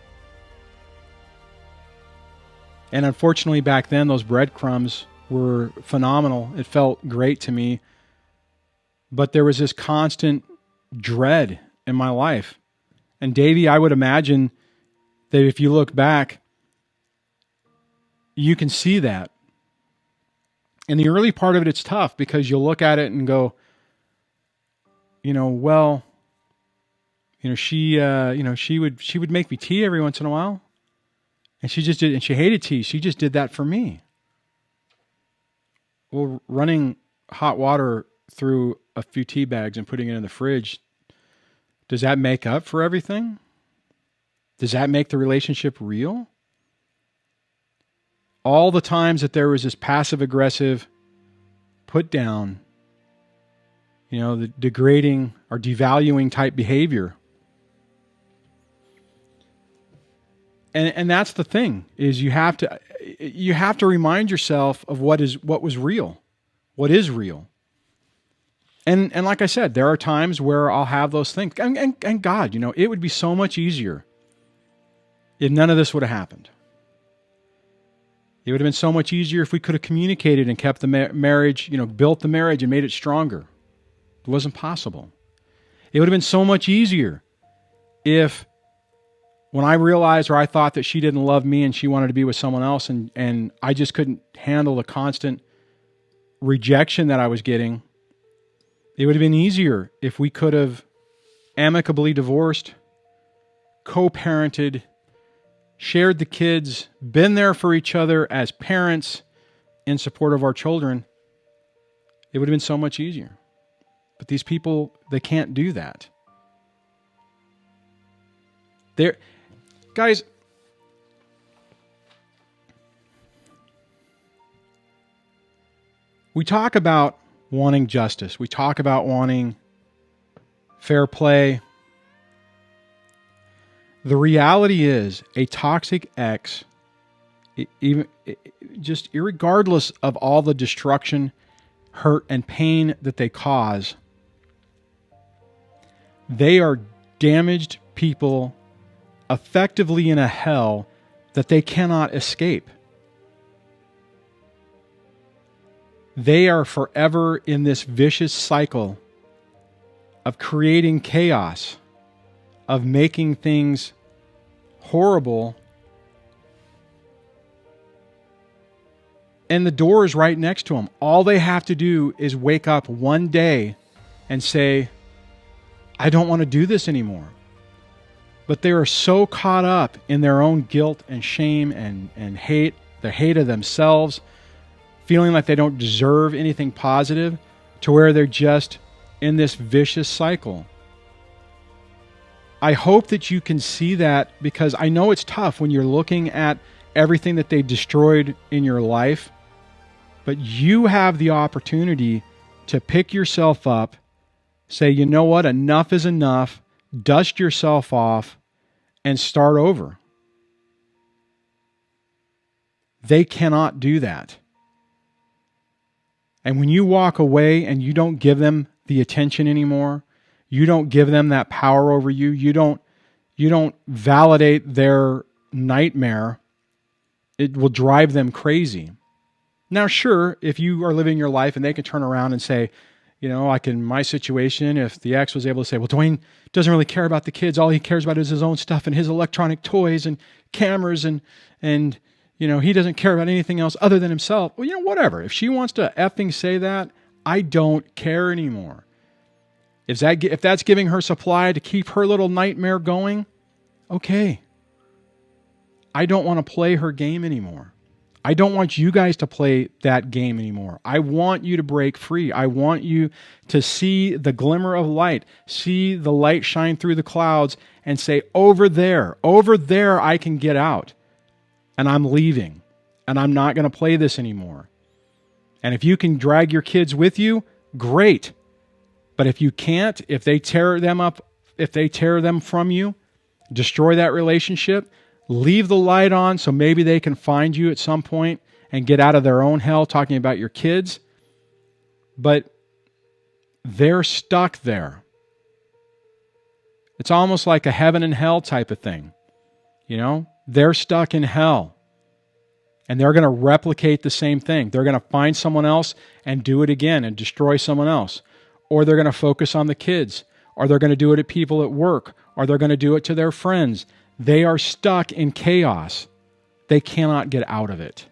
And unfortunately, back then, those breadcrumbs were phenomenal. It felt great to me. But there was this constant dread in my life. And Davey, I would imagine that if you look back, you can see that. In the early part of it, it's tough because you'll look at it and go, well, she would make me tea every once in a while. And she just did, and she hated tea. She just did that for me. Well, running hot water through a few tea bags and putting it in the fridge, does that make up for everything? Does that make the relationship real? All the times that there was this passive-aggressive put down, the degrading or devaluing type behavior. And that's the thing, is you have to remind yourself of what was real, what is real. And like I said, there are times where I'll have those things. And God, it would be so much easier if none of this would have happened. It would have been so much easier if we could have communicated and kept the marriage, built the marriage and made it stronger. It wasn't possible. It would have been so much easier if, when I realized or I thought that she didn't love me and she wanted to be with someone else, and I just couldn't handle the constant rejection that I was getting, it would have been easier if we could have amicably divorced, co-parented, shared the kids, been there for each other as parents in support of our children. It would have been so much easier. But these people, they can't do that. Guys, we talk about wanting justice. We talk about wanting fair play. The reality is, a toxic ex, just irregardless of all the destruction, hurt, and pain that they cause, they are damaged people effectively in a hell that they cannot escape. They are forever in this vicious cycle of creating chaos, of making things horrible, and the door is right next to them. All they have to do is wake up one day and say, I don't want to do this anymore. But they are so caught up in their own guilt and shame and hate, the hate of themselves, feeling like they don't deserve anything positive, to where they're just in this vicious cycle. I hope that you can see that, because I know it's tough when you're looking at everything that they've destroyed in your life, but you have the opportunity to pick yourself up, say, you know what, enough is enough, dust yourself off, and start over. They cannot do that. And when you walk away and you don't give them the attention anymore, you don't give them that power over you, you don't validate their nightmare, it will drive them crazy. Now, sure, if you are living your life and they can turn around and say, like in my situation, if the ex was able to say, well, Dwayne doesn't really care about the kids. All he cares about is his own stuff and his electronic toys and cameras and he doesn't care about anything else other than himself. Well, whatever. If she wants to effing say that, I don't care anymore. If that's giving her supply to keep her little nightmare going, okay. I don't want to play her game anymore. I don't want you guys to play that game anymore. I want you to break free. I want you to see the glimmer of light, see the light shine through the clouds and say, over there I can get out. And I'm leaving. And I'm not going to play this anymore. And if you can drag your kids with you, great. But if you can't, if they tear them up, if they tear them from you, destroy that relationship, leave the light on so maybe they can find you at some point and get out of their own hell talking about your kids. But they're stuck there. It's almost like a heaven and hell type of thing. They're stuck in hell. And they're going to replicate the same thing. They're going to find someone else and do it again and destroy someone else. Or they're going to focus on the kids. Or they're going to do it at people at work. Or they're going to do it to their friends. They are stuck in chaos. They cannot get out of it.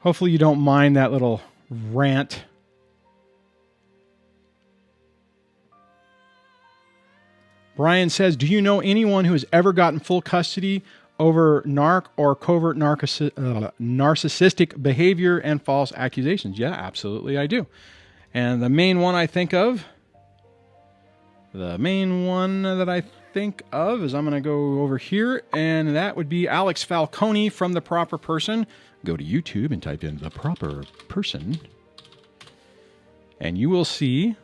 Hopefully you don't mind that little rant. Brian says, do you know anyone who has ever gotten full custody over narc or covert narcissistic behavior and false accusations? Yeah, absolutely I do. And the main one I think of, is I'm going to go over here, and that would be Alex Falcone from The Proper Person. Go to YouTube and type in The Proper Person, and you will see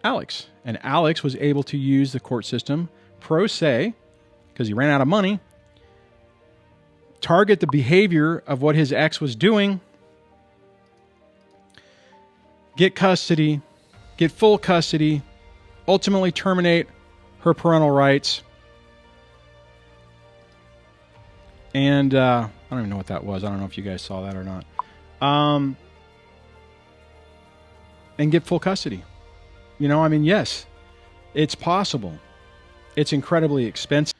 Alex. And Alex was able to use the court system pro se, because he ran out of money, target the behavior of what his ex was doing, get custody, get full custody, ultimately terminate her parental rights. And I don't even know what that was. I don't know if you guys saw that or not. And get full custody. You know, I mean, yes, it's possible. It's incredibly expensive.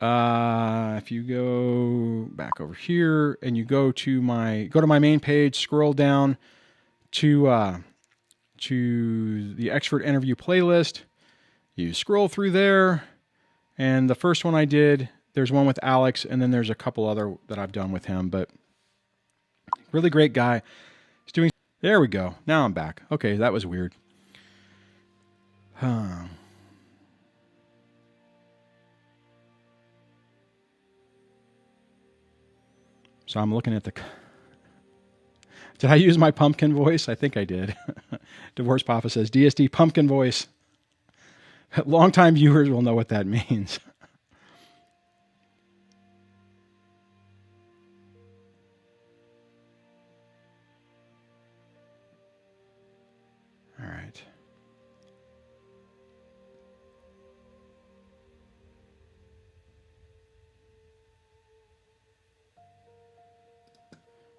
If you go back over here and you go to my main page, scroll down to the expert interview playlist, you scroll through there, and the first one I did, there's one with Alex, and then there's a couple other that I've done with him, but really great guy. He's doing, there we go. Now I'm back. Okay, that was weird. So I'm looking at the... Did I use my pumpkin voice? I think I did. Divorce Papa says, DSD pumpkin voice. Longtime viewers will know what that means. All right.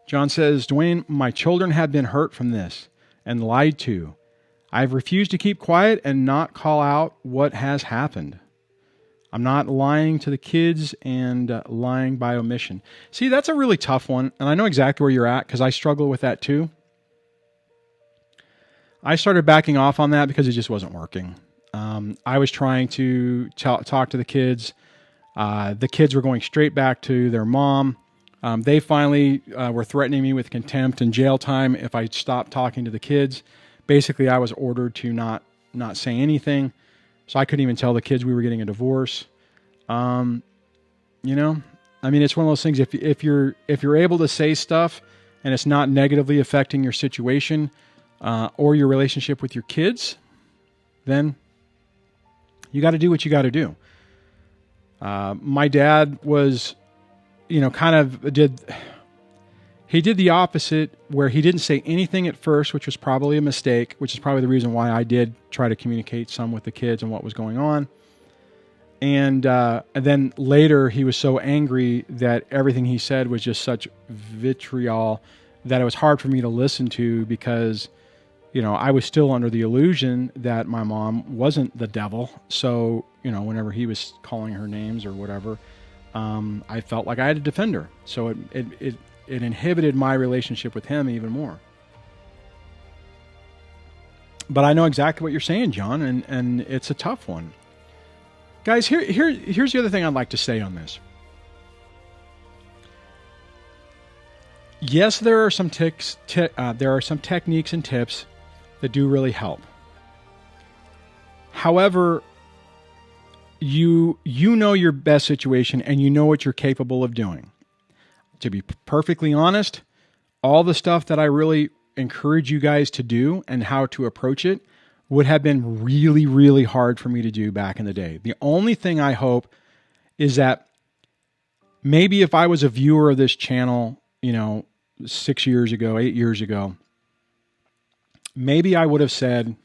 John says, Dwayne, my children have been hurt from this and lied to. I've refused to keep quiet and not call out what has happened. I'm not lying to the kids and lying by omission. See, that's a really tough one, and I know exactly where you're at because I struggle with that too. I started backing off on that because it just wasn't working. I was trying to talk to the kids. The kids were going straight back to their mom. They finally were threatening me with contempt and jail time if I stopped talking to the kids. Basically, I was ordered to not say anything, so I couldn't even tell the kids we were getting a divorce. You know, I mean, it's one of those things. If you're able to say stuff and it's not negatively affecting your situation or your relationship with your kids, then you got to do what you got to do. My dad was, you know, did the opposite, where he didn't say anything at first, which was probably a mistake, which is probably the reason why I did try to communicate some with the kids and what was going on. And then later he was so angry that everything he said was just such vitriol that it was hard for me to listen to because, you know, I was still under the illusion that my mom wasn't the devil. So, you know, whenever he was calling her names or whatever, I felt like I had to defend her. So it inhibited my relationship with him even more. But I know exactly what you're saying, John, and it's a tough one. Guys, here's the other thing I'd like to say on this. Yes, there are some techniques and tips that do really help. However, you know your best situation and you know what you're capable of doing. To be perfectly honest, all the stuff that I really encourage you guys to do and how to approach it would have been really, really hard for me to do back in the day. The only thing I hope is that maybe if I was a viewer of this channel, you know, 6 years ago, 8 years ago, maybe I would have said,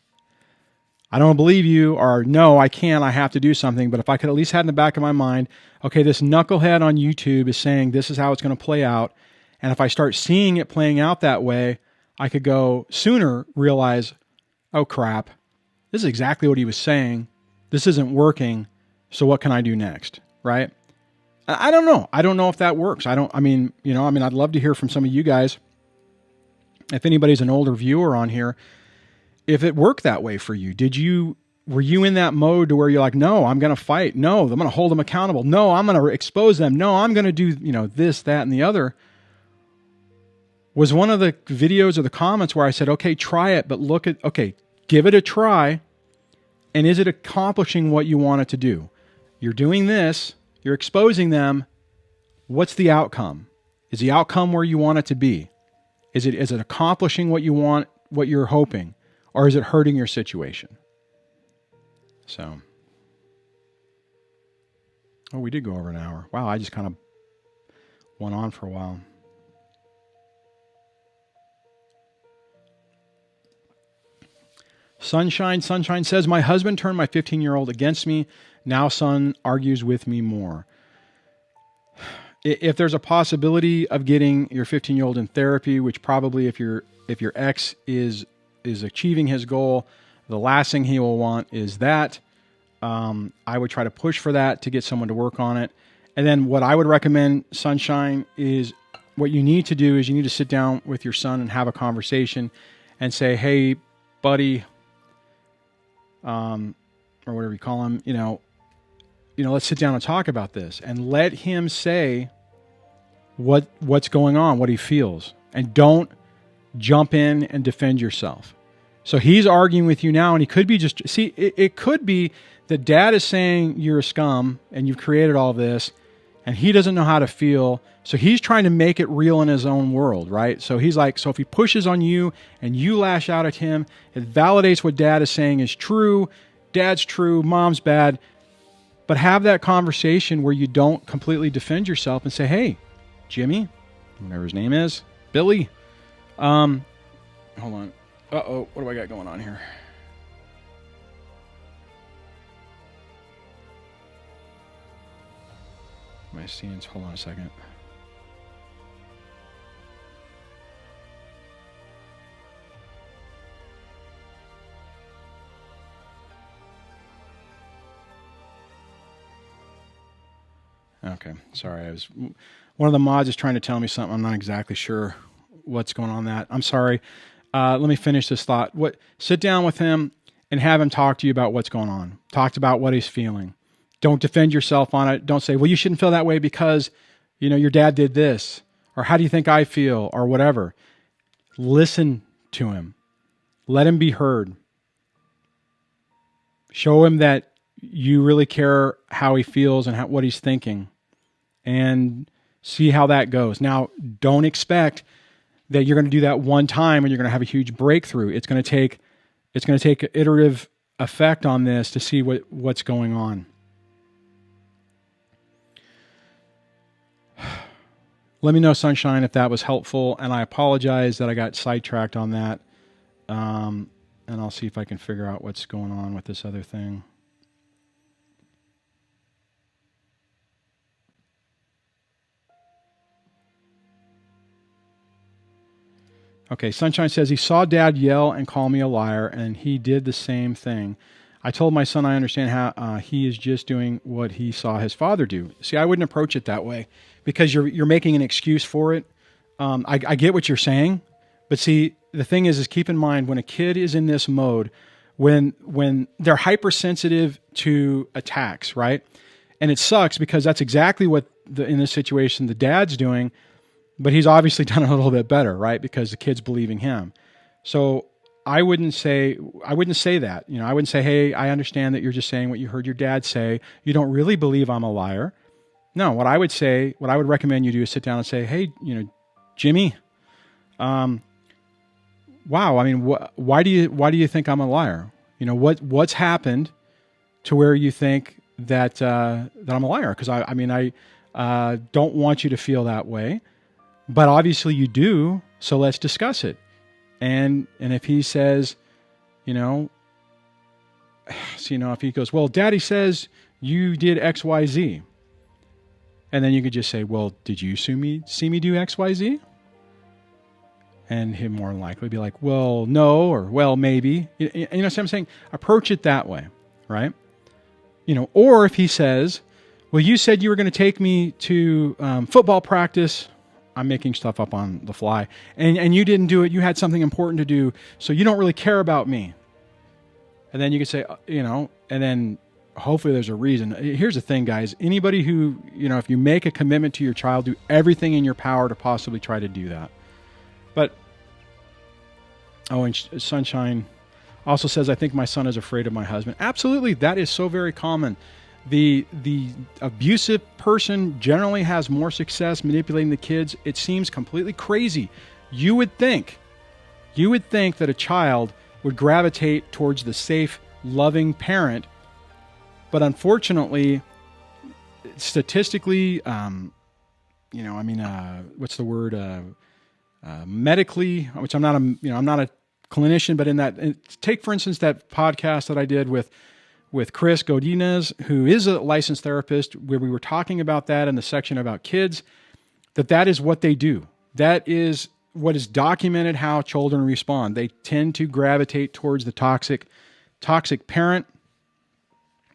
I don't believe you, or no, I can't, I have to do something. But if I could at least have in the back of my mind, okay, this knucklehead on YouTube is saying this is how it's going to play out. And if I start seeing it playing out that way, I could go sooner realize, oh crap, this is exactly what he was saying. This isn't working. So what can I do next? Right? I don't know. I don't know if that works. I'd love to hear from some of you guys. If anybody's an older viewer on here, if it worked that way for you, were you in that mode to where you're like, no, I'm going to fight. No, I'm going to hold them accountable. No, I'm going to expose them. No, I'm going to do, this, that, and the other. Was one of the videos or the comments where I said, okay, try it, but give it a try. And is it accomplishing what you want it to do? You're doing this, you're exposing them. What's the outcome? Is the outcome where you want it to be? Is it accomplishing what you want, what you're hoping? Or is it hurting your situation? So, we did go over an hour. Wow, I just kind of went on for a while. Sunshine says, my husband turned my 15-year-old against me. Now son argues with me more. If there's a possibility of getting your 15-year-old in therapy, which probably if your ex is achieving his goal, the last thing he will want is that. I would try to push for that to get someone to work on it. And then what I would recommend, Sunshine, is what you need to do is you need to sit down with your son and have a conversation and say, hey, buddy, or whatever you call him, let's sit down and talk about this, and let him say what's going on, what he feels, and don't jump in and defend yourself. So he's arguing with you now, and he could be it could be that dad is saying you're a scum and you've created all this, and he doesn't know how to feel. So he's trying to make it real in his own world, right? So he's like, so if he pushes on you and you lash out at him, it validates what dad is saying is true. Dad's true, mom's bad. But have that conversation where you don't completely defend yourself and say, hey, Jimmy, whatever his name is, Billy, hold on. Uh-oh, what do I got going on here? My scenes, hold on a second. Okay, sorry. One of the mods is trying to tell me something. I'm not exactly sure what's going on that. I'm sorry. Let me finish this thought. Sit down with him and have him talk to you about what's going on. Talk about what he's feeling. Don't defend yourself on it. Don't say, well, you shouldn't feel that way because, your dad did this, or how do you think I feel, or whatever. Listen to him. Let him be heard. Show him that you really care how he feels and what he's thinking, and see how that goes. Now, don't expect that you're going to do that one time and you're going to have a huge breakthrough. It's going to take iterative effect on this to see what's going on. Let me know, Sunshine, if that was helpful, and I apologize that I got sidetracked on that. And I'll see if I can figure out what's going on with this other thing. Okay, Sunshine says he saw dad yell and call me a liar, and he did the same thing. I told my son I understand how he is just doing what he saw his father do. See, I wouldn't approach it that way because you're making an excuse for it. I get what you're saying, but see, the thing is keep in mind when a kid is in this mode, when they're hypersensitive to attacks, right? And it sucks because that's exactly what in this situation the dad's doing. But he's obviously done a little bit better, right? Because the kid's believing him. So I wouldn't say that. I wouldn't say, hey, I understand that you're just saying what you heard your dad say. You don't really believe I'm a liar. No, what I would recommend you do is sit down and say, hey, Jimmy, wow, I mean, why do you think I'm a liar? What's happened to where you think that I'm a liar? Because I don't want you to feel that way. But obviously you do, so let's discuss it. And if he says, so, if he goes, well, Daddy says you did X, Y, Z. And then you could just say, well, did you see me do X, Y, Z? And he'll more than likely be like, well, no, or well, maybe. You know what I'm saying? Approach it that way, right? Or if he says, well, you said you were going to take me to football practice. I'm making stuff up on the fly. And you didn't do it. You had something important to do. So you don't really care about me. And then you can say, and then hopefully there's a reason. Here's the thing, guys. Anybody who, if you make a commitment to your child, do everything in your power to possibly try to do that. But, and Sunshine also says, I think my son is afraid of my husband. Absolutely. That is so very common. The abusive person generally has more success manipulating the kids. It seems completely crazy. You would think that a child would gravitate towards the safe, loving parent. But unfortunately, statistically, what's the word? Medically, which I'm not a clinician, but in that, take for instance that podcast that I did with Kris, who is a licensed therapist, where we were talking about that in the section about kids, that is what they do. That is what is documented how children respond. They tend to gravitate towards the toxic parent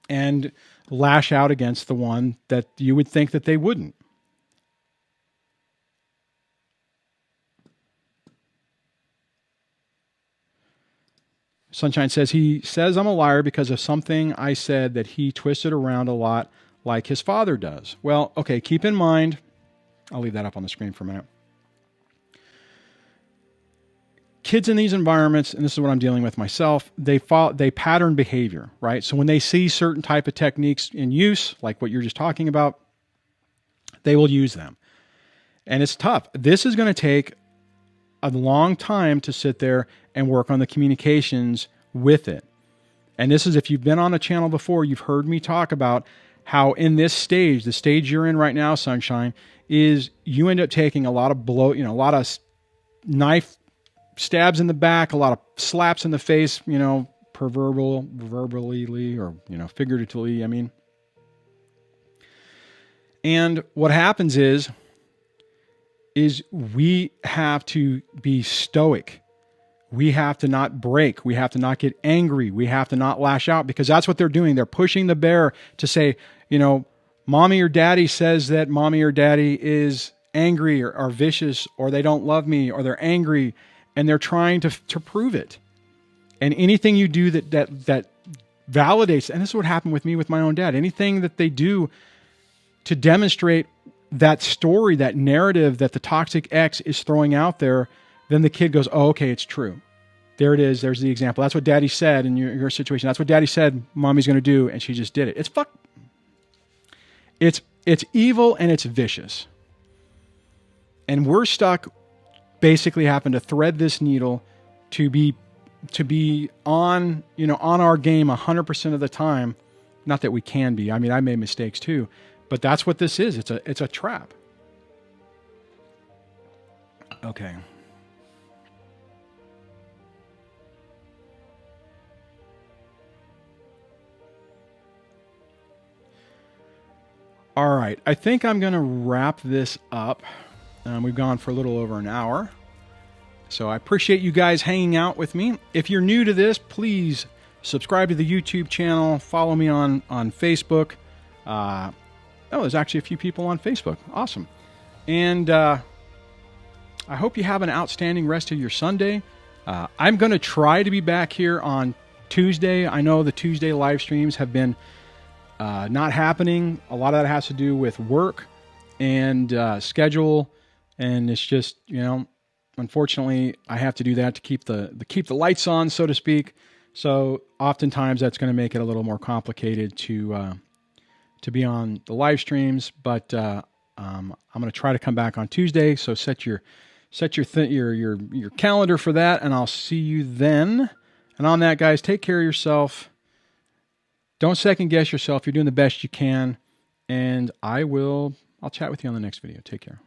and lash out against the one that you would think that they wouldn't. Sunshine says, he says I'm a liar because of something I said that he twisted around a lot like his father does. Well, okay, keep in mind, I'll leave that up on the screen for a minute. Kids in these environments, and this is what I'm dealing with myself, they pattern behavior, right? So when they see certain type of techniques in use, like what you're just talking about, they will use them. And it's tough. This is going to take a long time to sit there and work on the communications with it. And this is, if you've been on the channel before, you've heard me talk about how in this stage, the stage you're in right now, Sunshine, is you end up taking a lot of a lot of knife stabs in the back, a lot of slaps in the face, verbally or, figuratively, And what happens is we have to be stoic. We have to not break. We have to not get angry. We have to not lash out, because that's what they're doing. They're pushing the bear to say, mommy or daddy says that mommy or daddy is angry or vicious, or they don't love me, or they're angry, and they're trying to prove it. And anything you do that validates, and this is what happened with me with my own dad, anything that they do to demonstrate that story, that narrative that the toxic ex is throwing out there, then the kid goes, oh, okay, it's true. There it is. There's the example. That's what daddy said in your situation. That's what daddy said mommy's going to do, and she just did it. It's evil and it's vicious. And we're stuck basically having to thread this needle to be on, on our game 100% of the time. Not that we can be. I made mistakes too, but that's what this is. It's a trap. Okay. All right. I think I'm going to wrap this up. We've gone for a little over an hour. So I appreciate you guys hanging out with me. If you're new to this, please subscribe to the YouTube channel. Follow me on Facebook. There's actually a few people on Facebook. Awesome. And I hope you have an outstanding rest of your Sunday. I'm going to try to be back here on Tuesday. I know the Tuesday live streams have been not happening. A lot of that has to do with work and schedule. And it's just, unfortunately, I have to do that to keep the lights on, so to speak. So oftentimes that's going to make it a little more complicated to be on the live streams. But I'm going to try to come back on Tuesday. So set your calendar for that, and I'll see you then. And on that, guys, take care of yourself. Don't second guess yourself. You're doing the best you can. And I'll chat with you on the next video. Take care.